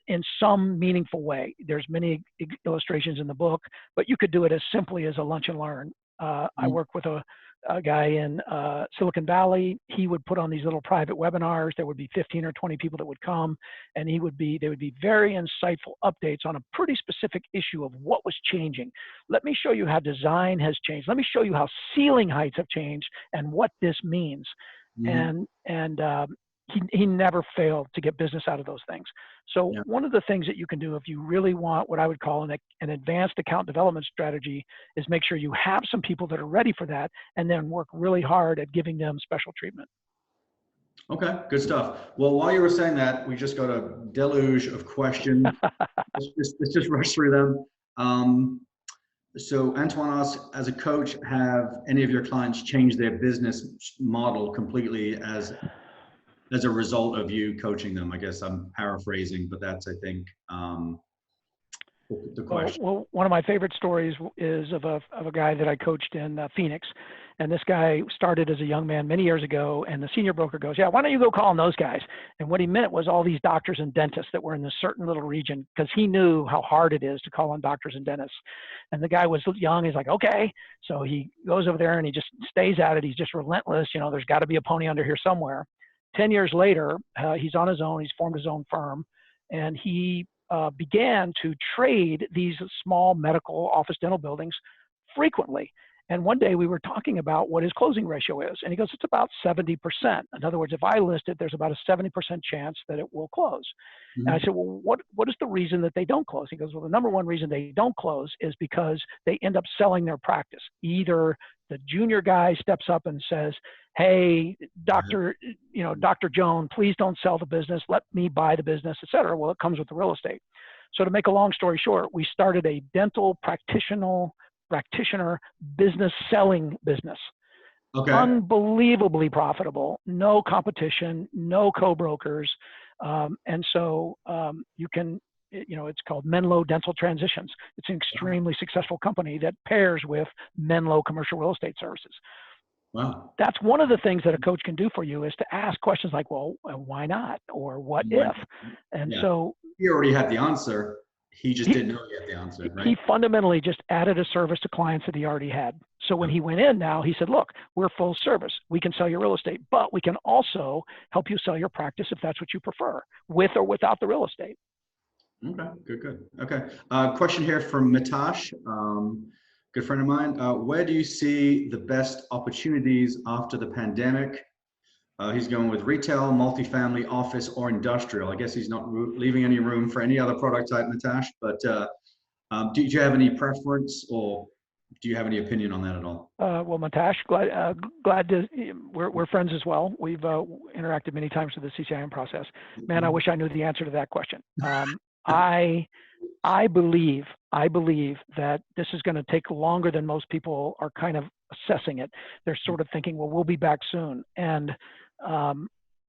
in some meaningful way. There's many illustrations in the book, but you could do it as simply as a lunch and learn. I work with a guy in Silicon Valley. He would put on these little private webinars. There would be 15 or 20 people that would come, and they would be very insightful updates on a pretty specific issue of what was changing. Let me show you how design has changed. Let me show you how ceiling heights have changed and what this means. And he never failed to get business out of those things. So one of the things that you can do if you really want what I would call an advanced account development strategy is make sure you have some people that are ready for that, and then work really hard at giving them special treatment. Okay, good stuff. Well, while you were saying that, we just got a deluge of questions. let's just rush through them. So Antoine asks, as a coach, have any of your clients changed their business model completely as a result of you coaching them? I guess I'm paraphrasing, but that's, I think, the question. Well, one of my favorite stories is of a guy that I coached in Phoenix. And this guy started as a young man many years ago, and the senior broker goes, yeah, why don't you go call on those guys? And what he meant was all these doctors and dentists that were in this certain little region, because he knew how hard it is to call on doctors and dentists. And the guy was young. He's like, okay. So he goes over there and he just stays at it. He's just relentless. There's got to be a pony under here somewhere. 10 years later, he's on his own. He's formed his own firm, and he began to trade these small medical office dental buildings frequently. And one day we were talking about what his closing ratio is, and he goes, it's about 70%. In other words, if I list it, there's about a 70% chance that it will close. And I said, well, what is the reason that they don't close? He goes, well, the number one reason they don't close is because they end up selling their practice. Either the junior guy steps up and says, hey, Dr. Joan, please don't sell the business. Let me buy the business, et cetera. Well, it comes with the real estate. So to make a long story short, we started a dental practitioner business selling business. Okay. Unbelievably profitable, no competition, no co-brokers. And so you can, it's called Menlo Dental Transitions. It's an extremely successful company that pairs with Menlo Commercial Real Estate Services. Wow. That's one of the things that a coach can do for you, is to ask questions like, well, why not? Or what if? And Yeah. so He already had the answer. He just he, didn't know he had the answer, he right? fundamentally just added a service to clients that he already had. So when he went in now, he said, look, we're full service. We can sell your real estate, but we can also help you sell your practice if that's what you prefer, with or without the real estate. Okay, good. Okay. Question here from Mitash, good friend of mine. Where do you see the best opportunities after the pandemic? He's going with retail, multifamily, office, or industrial. I guess he's not leaving any room for any other product type, Mitash, but do you have any preference, or do you have any opinion on that at all? Well, Matash, glad to, we're friends as well. We've interacted many times with the CCIM process. Man, I wish I knew the answer to that question. I believe that this is going to take longer than most people are kind of assessing it. They're sort of thinking, well, we'll be back soon. And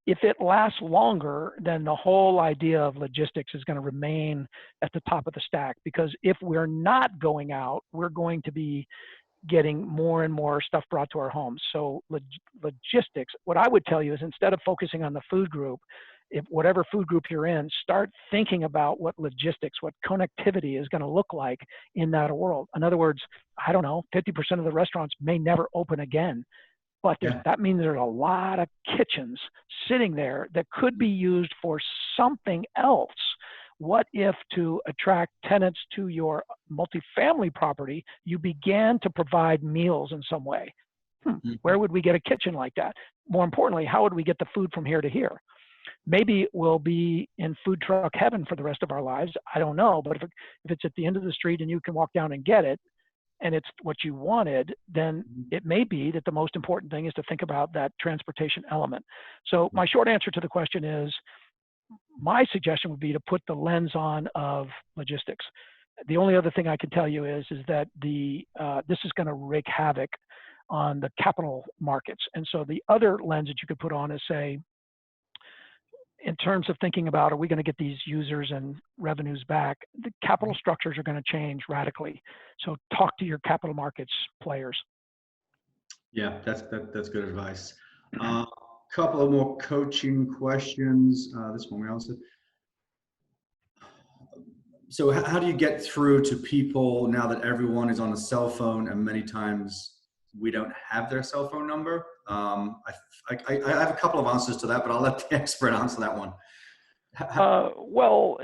if it lasts longer, then the whole idea of logistics is going to remain at the top of the stack, because if we're not going out, we're going to be getting more and more stuff brought to our homes. So logistics, what I would tell you is, instead of focusing on the food group, if whatever food group you're in, start thinking about what logistics, what connectivity is going to look like in that world. In other words, I don't know, 50% of the restaurants may never open again, but that means there's a lot of kitchens sitting there that could be used for something else. What if, to attract tenants to your multifamily property, you began to provide meals in some way? Where would we get a kitchen like that? More importantly, how would we get the food from here to here? Maybe we'll be in food truck heaven for the rest of our lives. I don't know. But if it's at the end of the street and you can walk down and get it, and it's what you wanted, then it may be that the most important thing is to think about that transportation element. So my short answer to the question is, my suggestion would be to put the lens on of logistics. The only other thing I can tell you is that this is going to wreak havoc on the capital markets. And so the other lens that you could put on is, say, in terms of thinking about, are we going to get these users and revenues back? The capital structures are going to change radically. So talk to your capital markets players. Yeah, that's good advice. Couple of more coaching questions. This one we also. So how do you get through to people now that everyone is on a cell phone, and many times we don't have their cell phone number? I have a couple of answers to that, but I'll let the expert answer that one. Well,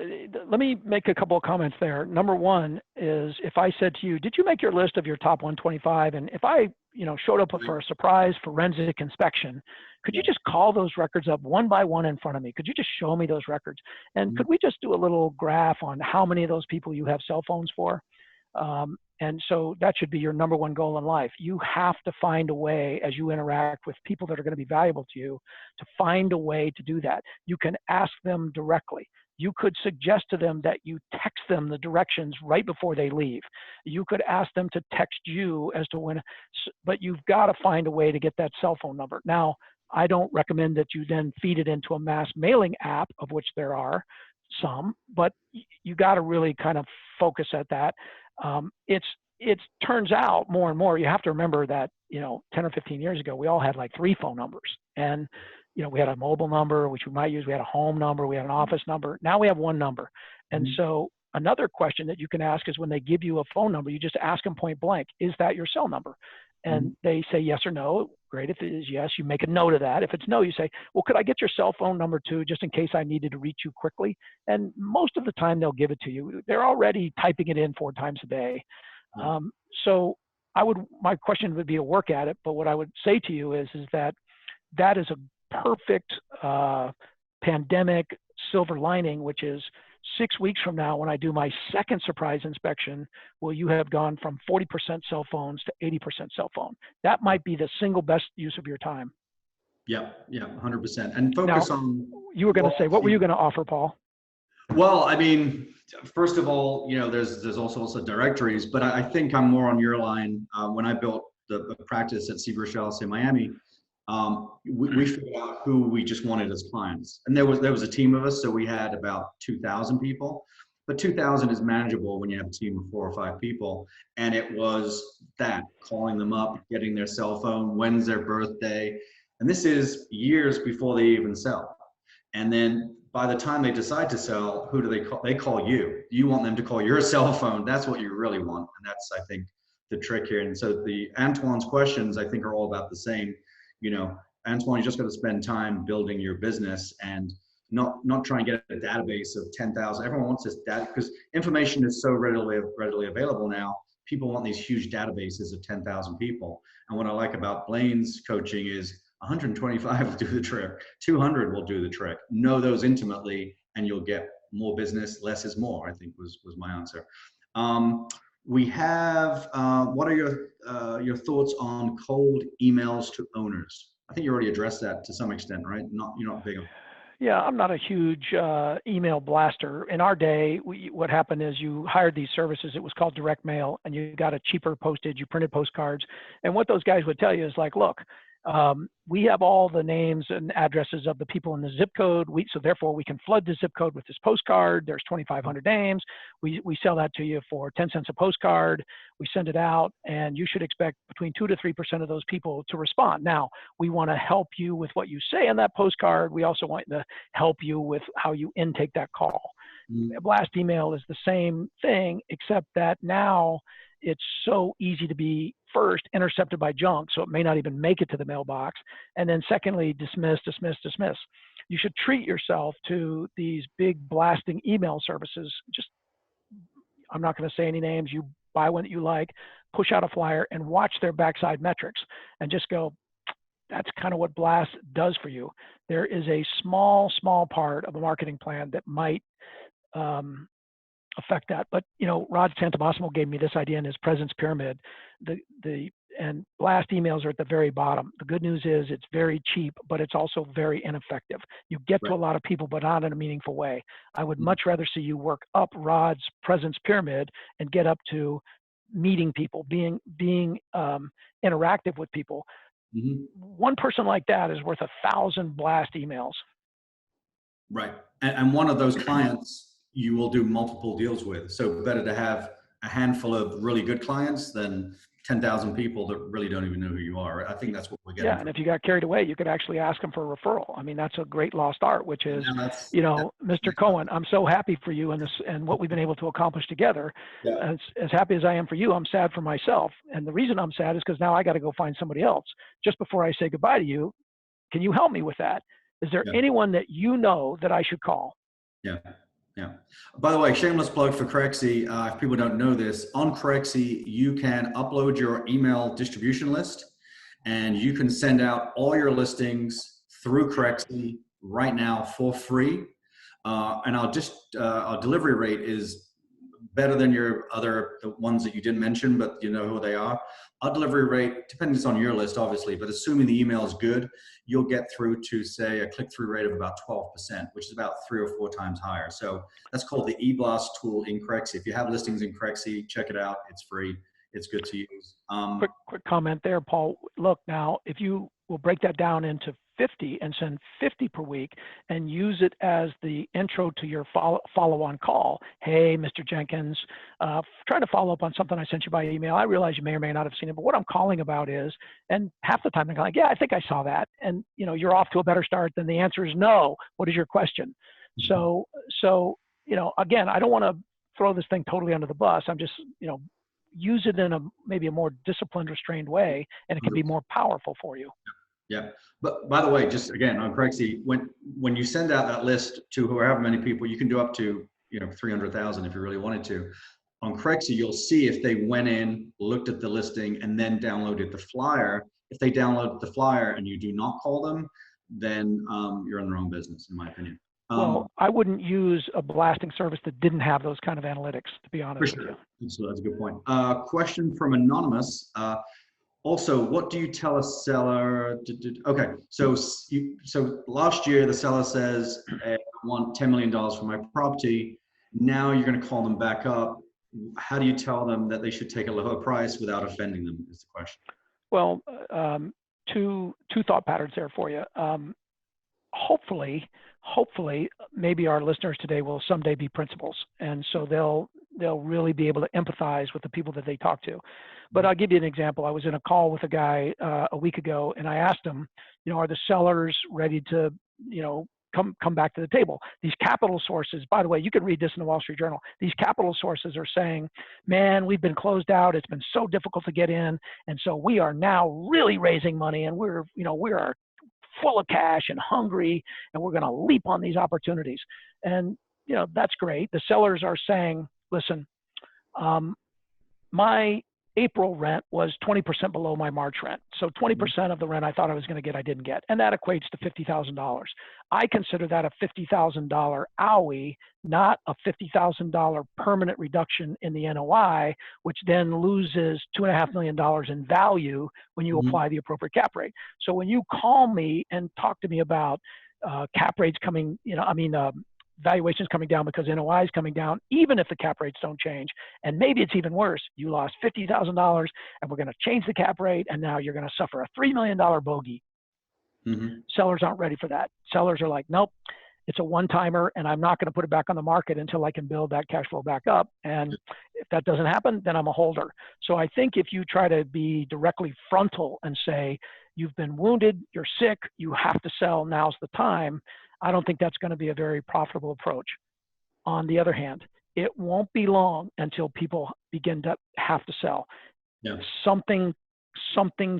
let me make a couple of comments there. Number one is, if I said to you, did you make your list of your top 125? And if I, showed up for a surprise forensic inspection, could you just call those records up one by one in front of me? Could you just show me those records? And could we just do a little graph on how many of those people you have cell phones for? And so that should be your number one goal in life. You have to find a way, as you interact with people that are going to be valuable to you, to find a way to do that. You can ask them directly. You could suggest to them that you text them the directions right before they leave. You could ask them to text you as to when, but you've got to find a way to get that cell phone number. Now, I don't recommend that you then feed it into a mass mailing app, of which there are some, but you got to really kind of focus at that. It turns out more and more, you have to remember that, 10 or 15 years ago, we all had like 3 phone numbers. And, we had a mobile number, which we might use. We had a home number. We had an office number. Now we have one number. And so another question that you can ask is, when they give you a phone number, you just ask them point blank, is that your cell number? And they say yes or no. Great. If it is yes, you make a note of that. If it's no, you say, well, could I get your cell phone number too, just in case I needed to reach you quickly? And most of the time they'll give it to you. They're already typing it in 4 times a day. So my question would be to work at it. But what I would say to you is that is a perfect pandemic silver lining, which is 6 weeks from now, when I do my second surprise inspection, will you have gone from 40% cell phones to 80% cell phone? That might be the single best use of your time. Yeah, 100%. And focus on. You were going to say, what were you going to offer, Paul? Well, I mean, first of all, there's all sorts of directories, but I think I'm more on your line. When I built the practice at Sea Rochelle in Miami, we figured out who we just wanted as clients. And there was a team of us, so we had about 2,000 people. But 2,000 is manageable when you have a team of 4 or 5 people. And it was that, calling them up, getting their cell phone, when's their birthday. And this is years before they even sell. And then by the time they decide to sell, who do they call? They call you. You want them to call your cell phone. That's what you really want. And that's, I think, the trick here. And so Antoine's questions, I think, are all about the same. You know, Antoine, you just got to spend time building your business and not try and get a database of 10,000. Everyone wants this data because information is so readily available now. People want these huge databases of 10,000 people. And what I like about Blaine's coaching is 125 will do the trick, 200 will do the trick. Know those intimately, and you'll get more business. Less is more, I think was my answer. We have, what are your thoughts on cold emails to owners? I think you already addressed that to some extent, right? You're not big on. Yeah, I'm not a huge email blaster. In our day, what happened is you hired these services. It was called direct mail, and you got a cheaper postage. You printed postcards. And what those guys would tell you is like, look, we have all the names and addresses of the people in the zip code. So therefore, we can flood the zip code with this postcard. There's 2,500 names. We sell that to you for 10 cents a postcard. We send it out, and you should expect between 2 to 3% of those people to respond. Now, we want to help you with what you say on that postcard. We also want to help you with how you intake that call. A blast email is the same thing, except that now it's so easy to be first intercepted by junk, so it may not even make it to the mailbox. And then secondly, dismiss. You should treat yourself to these big blasting email services. I'm not going to say any names. You buy one that you like, push out a flyer, and watch their backside metrics, and just go, that's kind of what blast does for you. There is a small part of a marketing plan that might affect that. But you know, Rod Santamassimo gave me this idea in his presence pyramid. And blast emails are at the very bottom. The good news is it's very cheap, but it's also very ineffective. You get to a lot of people, but not in a meaningful way. I would much rather see you work up Rod's presence pyramid and get up to meeting people, being interactive with people. One person like that is worth 1,000 blast emails. Right. And one of those clients you will do multiple deals with. So better to have a handful of really good clients than 10,000 people that really don't even know who you are. I think that's what we're getting. Yeah, and if you got carried away, you could actually ask them for a referral. I mean, that's a great lost art, which is, you know, Mr. Cohen, I'm so happy for you and what we've been able to accomplish together. Yeah. As happy as I am for you, I'm sad for myself. And the reason I'm sad is because now I got to go find somebody else. Just before I say goodbye to you, can you help me with that? Is there anyone that you know that I should call? Yeah. Yeah. By the way, shameless plug for Crexi. If people don't know this, on Crexi, you can upload your email distribution list and you can send out all your listings through Crexi right now for free. And our delivery rate is better than the ones that you didn't mention, but you know who they are. Our delivery rate depends on your list, obviously, but assuming the email is good, you'll get through to, say, a click-through rate of about 12%, which is about 3 or 4 times higher. So that's called the eBlast tool in Crexi. If you have listings in Crexi, check it out. It's free. It's good to use. Quick comment there, Paul. Look, now, if you will break that down into 50 and send 50 per week and use it as the intro to your follow-on call. Hey, Mr. Jenkins, trying to follow up on something I sent you by email. I realize you may or may not have seen it, but what I'm calling about is, and half the time they're like, yeah, I think I saw that. And, you know, you're off to a better start than the answer is no. What is your question? So, you know, again, I don't want to throw this thing totally under the bus. I'm just, you know, use it in maybe a more disciplined, restrained way, and it can be more powerful for you. Yeah. But by the way, just again on Crexi, when you send out that list to however many people, you can do up to 300,000 if you really wanted to. On Crexi, you'll see if they went in, looked at the listing, and then downloaded the flyer. If they download the flyer and you do not call them, then you're in the wrong business, in my opinion. Well, I wouldn't use a blasting service that didn't have those kind of analytics, to be honest with you. So that's a good point. Question from Anonymous. Also, what do you tell a seller? Okay, so last year the seller says, hey, I want $10 million for my property. Now you're going to call them back up. How do you tell them that they should take a lower price without offending them is the question. Well, two thought patterns there for you. Hopefully, maybe our listeners today will someday be principals, and so they'll really be able to empathize with the people that they talk to. But I'll give you an example. I was in a call with a guy a week ago, and I asked him, are the sellers ready to, come back to the table? These capital sources, by the way, you can read this in the Wall Street Journal. These capital sources are saying, man, we've been closed out. It's been so difficult to get in. And so we are now really raising money, and we are full of cash and hungry, and we're going to leap on these opportunities. And, that's great. The sellers are saying, listen, my April rent was 20% below my March rent. So 20% of the rent I thought I was going to get, I didn't get. And that equates to $50,000. I consider that a $50,000 OWI, not a $50,000 permanent reduction in the NOI, which then loses $2.5 million in value when you apply the appropriate cap rate. So when you call me and talk to me about cap rates coming, valuations coming down because NOI is coming down, even if the cap rates don't change. And maybe it's even worse. You lost $50,000 and we're going to change the cap rate, and now you're going to suffer a $3 million bogey. Sellers aren't ready for that. Sellers are like, nope, it's a one-timer, and I'm not going to put it back on the market until I can build that cash flow back up. And if that doesn't happen, then I'm a holder. So I think if you try to be directly frontal and say, you've been wounded, you're sick, you have to sell, now's the time, I don't think that's going to be a very profitable approach. On the other hand, it won't be long until people begin to have to sell. Yeah. Something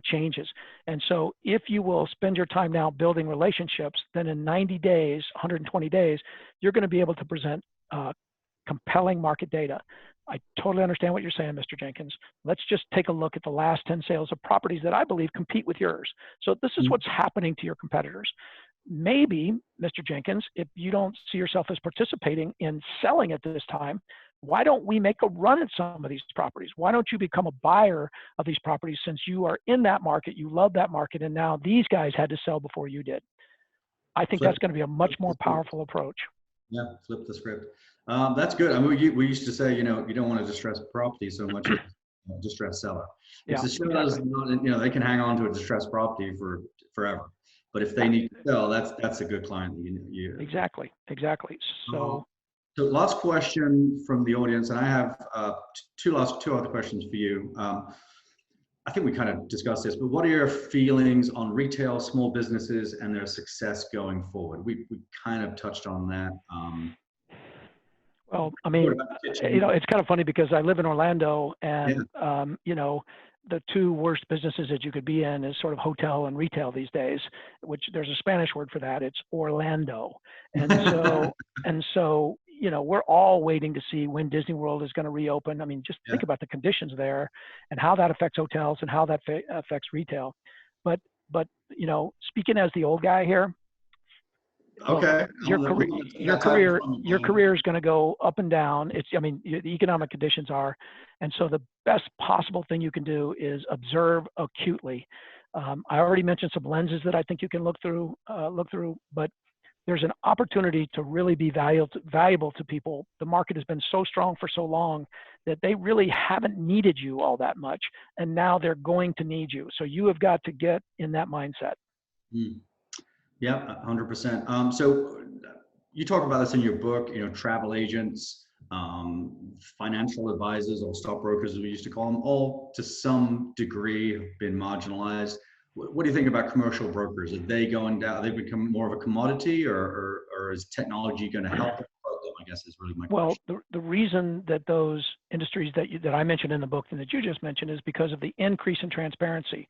changes. And so if you will spend your time now building relationships, then in 90 days, 120 days, you're going to be able to present compelling market data. I totally understand what you're saying, Mr. Jenkins. Let's just take a look at the last 10 sales of properties that I believe compete with yours. So this is what's happening to your competitors. Maybe, Mr. Jenkins, if you don't see yourself as participating in selling at this time, why don't we make a run at some of these properties? Why don't you become a buyer of these properties, since you are in that market, you love that market, and now these guys had to sell before you did? I think that's going to be a much more powerful approach. Yeah, flip the script. That's good. I mean, we used to say, you don't want to distress property so much as a distressed seller. It's exactly. They can hang on to a distressed property for forever. But if they need to sell, that's a good client. Exactly. So last question from the audience, and I have two other questions for you. I think we kind of discussed this, but what are your feelings on retail, small businesses, and their success going forward? We kind of touched on that. Well, I mean, it's kind of funny because I live in Orlando, and the two worst businesses that you could be in is sort of hotel and retail these days, which there's a Spanish word for that. It's Orlando. And so, we're all waiting to see when Disney World is going to reopen. I mean, just think about the conditions there and how that affects hotels and how that affects retail. But, speaking as the old guy here, okay, your career is going to go up and down. The economic conditions are, and so the best possible thing you can do is observe acutely. I already mentioned some lenses that I think you can look through, but there's an opportunity to really be valuable to people. The market has been so strong for so long that they really haven't needed you all that much, and now they're going to need you. So you have got to get in that mindset. Yeah, 100%. So you talk about this in your book, travel agents, financial advisors, or stockbrokers, as we used to call them, all to some degree have been marginalized. What do you think about commercial brokers? Are they going down? Are they become more of a commodity, or is technology going to help them? I guess is really my question. Well, the reason that those industries that I mentioned in the book and that you just mentioned is because of the increase in transparency.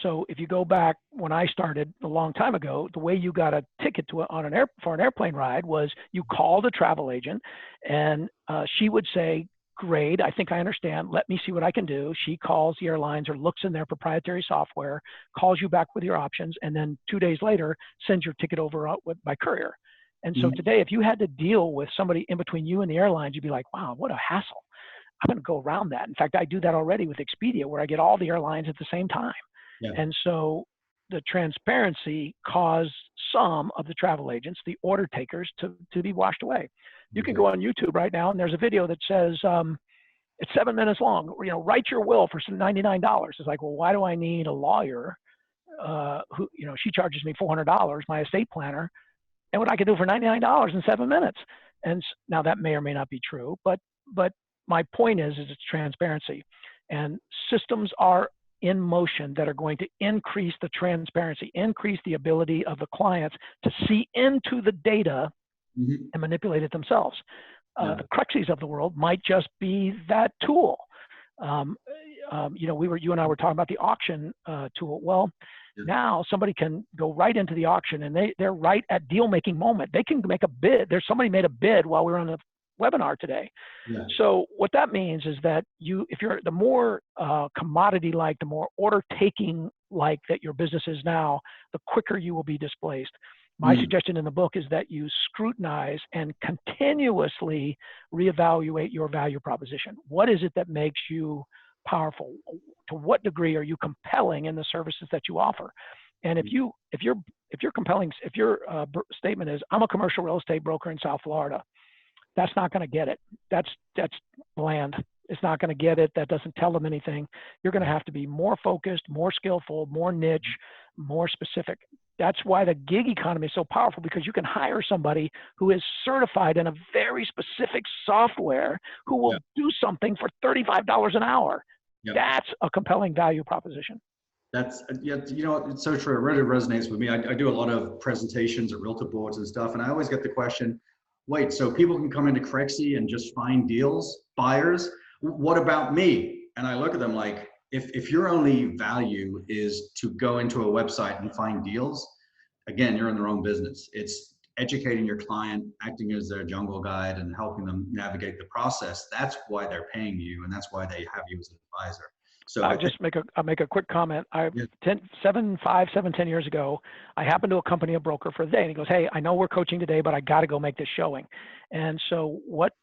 So if you go back when I started a long time ago, the way you got a ticket for an airplane ride was you called a travel agent, and she would say, great, I think I understand. Let me see what I can do. She calls the airlines or looks in their proprietary software, calls you back with your options, and then 2 days later sends your ticket over by courier. And so today, if you had to deal with somebody in between you and the airlines, you'd be like, wow, what a hassle. I'm going to go around that. In fact, I do that already with Expedia, where I get all the airlines at the same time. Yeah. And so the transparency caused some of the travel agents, the order takers, to be washed away. You can go on YouTube right now, and there's a video that says, It's 7 minutes long. You know, write your will for some $99. It's like, well, why do I need a lawyer who, you know, she charges me $400, my estate planner, and what I can do for $99 in 7 minutes. And now that may or may not be true, but my point is it's transparency, and systems are in motion that are going to increase the transparency, increase the ability of the clients to see into the data and manipulate it themselves. The Crexis of the world might just be that tool. You know, you and I were talking about the auction tool. Well, now somebody can go right into the auction, and they're right at deal making moment. They can make a bid. There's somebody made a bid while we were on the webinar today. So what that means is that if you're the more commodity like, the more order taking like that your business is now, the quicker you will be displaced. My suggestion in the book is that you scrutinize and continuously reevaluate your value proposition. What is it that makes you powerful? To what degree are you compelling in the services that you offer? And if your statement is, I'm a commercial real estate broker in South Florida, that's not going to get it. That's bland. It's not going to get it. That doesn't tell them anything. You're going to have to be more focused, more skillful, more niche, more specific. That's why the gig economy is so powerful, because you can hire somebody who is certified in a very specific software who will do something for $35 an hour. That's a compelling value proposition. That's, you know, it's so true. It really resonates with me. I do a lot of presentations at realtor boards and stuff, and I always get the question, wait, so people can come into Crexi and just find deals, buyers? What about me? And I look at them like, if your only value is to go into a website and find deals, again, you're in the wrong business. It's educating your client, acting as their jungle guide, and helping them navigate the process. That's why they're paying you, and that's why they have you as an advisor. So I'll make a quick comment. 10 years ago, I happened to accompany a broker for the day, and he goes, "Hey, I know we're coaching today, but I got to go make this showing." And so what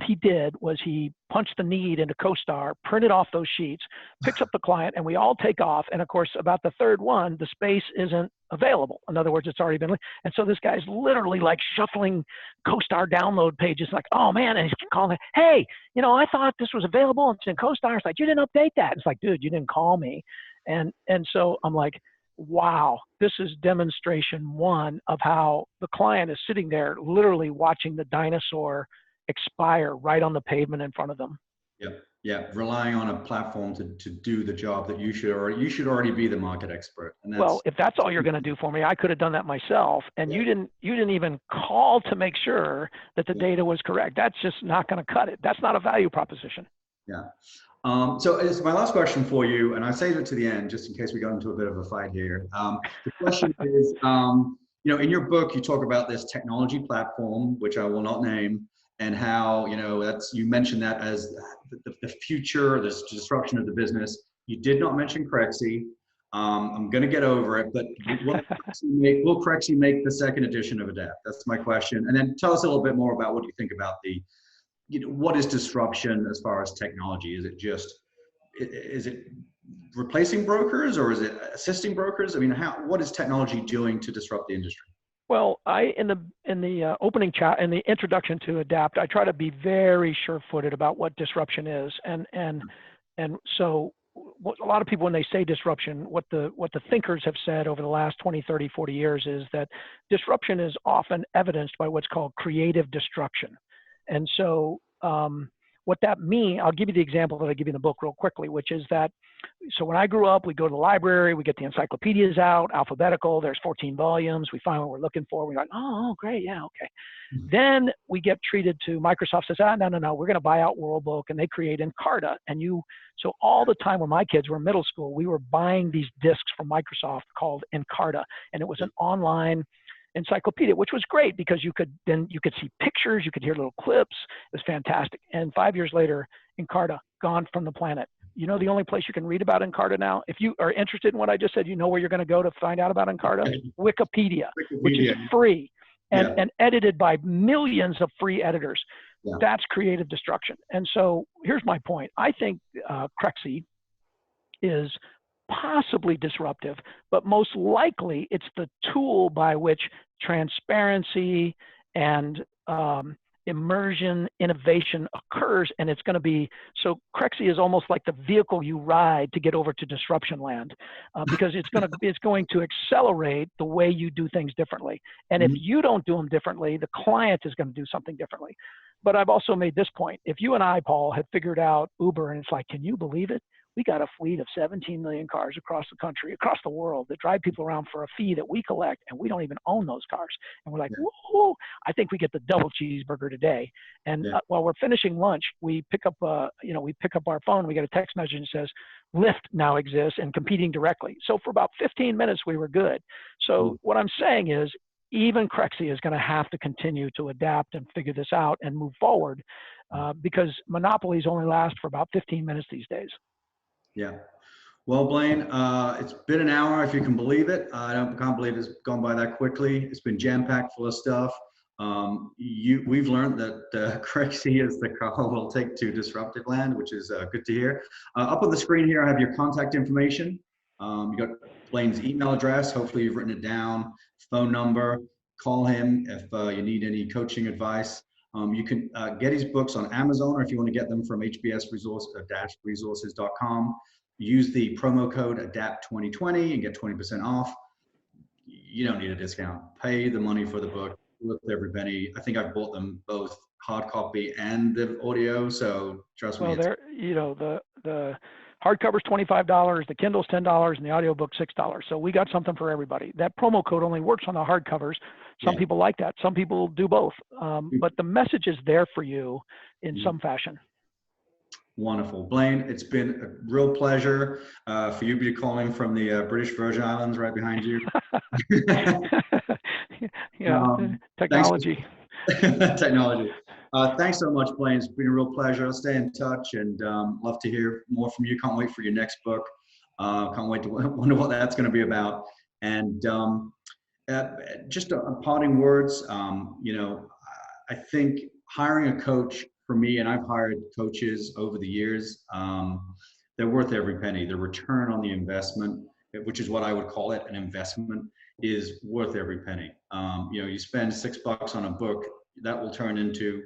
he did was he punched the need into CoStar, printed off those sheets, picks up the client, and we all take off. And of course, about the third one, the space isn't available. In other words, it's already been. And so this guy's literally like shuffling CoStar download pages, like, "Oh man," and he's calling, "Hey, you know, I thought this was available. It's in CoStar." It's like, "You didn't update that." It's like, "Dude, you didn't call me." And so I'm like, wow, this is demonstration one of how the client is sitting there literally watching the dinosaur expire right on the pavement in front of them. Yeah, relying on a platform to do the job that you should already be the market expert. And that's, well, if that's all you're going to do for me, I could have done that myself. And you didn't even call to make sure that the data was correct. That's just not going to cut it. That's not a value proposition. So it's my last question for you, and I saved it to the end just in case we got into a bit of a fight here. The question is, you know, in your book, you talk about this technology platform, which I will not name, and how, you know, you mentioned that as the future, this disruption of the business. You did not mention Crexi. I'm going to get over it, but will Crexi make the second edition of ADAPT? That's my question. And then tell us a little bit more about what you think about what is disruption as far as technology? Is it replacing brokers, or is it assisting brokers? I mean, what is technology doing to disrupt the industry? Well, in the opening chat, in the introduction to ADAPT, I try to be very sure-footed about what disruption is, and so what a lot of people, when they say disruption, what the thinkers have said over the last 20, 30, 40 years is that disruption is often evidenced by what's called creative destruction. And so what that means, I'll give you the example that I give you in the book real quickly, which is that, so when I grew up, we go to the library, we get the encyclopedias out, alphabetical, there's 14 volumes, we find what we're looking for, we're like, oh, great, yeah, okay. Then we get treated to, Microsoft says, no, we're gonna buy out World Book, and they create Encarta. And so all the time when my kids were in middle school, we were buying these discs from Microsoft called Encarta, and it was an online encyclopedia, which was great because you could see pictures, you could hear little clips. It was fantastic. And 5 years later, Encarta gone from the planet. You know, the only place you can read about Encarta now, if you are interested in what I just said, you know where you're going to go to find out about Encarta? Wikipedia, which is free and edited by millions of free editors. That's creative destruction. And so here's my point. I think Crexi is possibly disruptive, but most likely it's the tool by which transparency and immersion, innovation occurs, and it's going to be, so Crexi is almost like the vehicle you ride to get over to disruption land, because it's going to accelerate the way you do things differently. And if you don't do them differently, the client is going to do something differently. But I've also made this point. If you and I, Paul, had figured out Uber, and it's like, can you believe it? We got a fleet of 17 million cars across the country, across the world, that drive people around for a fee that we collect, and we don't even own those cars. And we're like, whoa, I think we get the double cheeseburger today. And while we're finishing lunch, we pick up our phone, we get a text message that says, Lyft now exists and competing directly. So for about 15 minutes, we were good. So what I'm saying is, even Crexi is going to have to continue to adapt and figure this out and move forward, because monopolies only last for about 15 minutes these days. Yeah. Well, Blaine, it's been an hour, if you can believe it. I can't believe it's gone by that quickly. It's been jam-packed full of stuff. We've learned that Crexi is the car we'll take to disruptive land, which is good to hear. Up on the screen here, I have your contact information. You got Blaine's email address. Hopefully you've written it down. Phone number. Call him if you need any coaching advice. You can get his books on Amazon, or if you want to get them from HBS resources.com, use the promo code ADAPT2020 and get 20% off. You don't need a discount. Pay the money for the book. Worth every penny. I think I've bought them both hard copy and the audio, so trust me. Well, the hardcover's $25, the Kindle's $10, and the audiobook's $6. So we got something for everybody. That promo code only works on the hardcovers. Some people like that. Some people do both. But the message is there for you in some fashion. Wonderful. Blaine, it's been a real pleasure for you to be calling from the British Virgin Islands right behind you. Technology. Technology. Thanks so much, Blaine. It's been a real pleasure. Stay in touch, and love to hear more from you. Can't wait for your next book. Can't wait to wonder what that's going to be about. And just a parting words. I think hiring a coach for me, and I've hired coaches over the years, they're worth every penny. The return on the investment, which is what I would call it, an investment, is worth every penny. You spend $6 on a book, that will turn into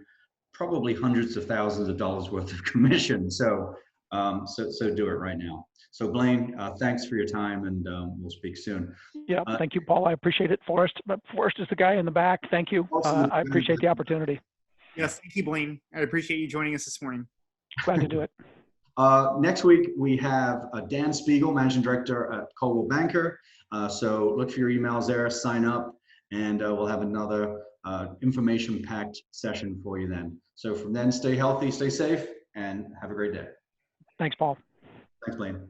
probably hundreds of thousands of dollars worth of commission. So do it right now. So Blaine, thanks for your time, and we'll speak soon. Yeah, thank you, Paul. I appreciate it. Forrest is the guy in the back. Thank you. I appreciate the opportunity. Yes, thank you, Blaine. I appreciate you joining us this morning. Glad to do it. Next week, we have Dan Spiegel, Managing Director at Coldwell Banker. So look for your emails there, sign up, and we'll have another information-packed session for you then. So from then, stay healthy, stay safe, and have a great day. Thanks, Paul. Thanks, Blaine.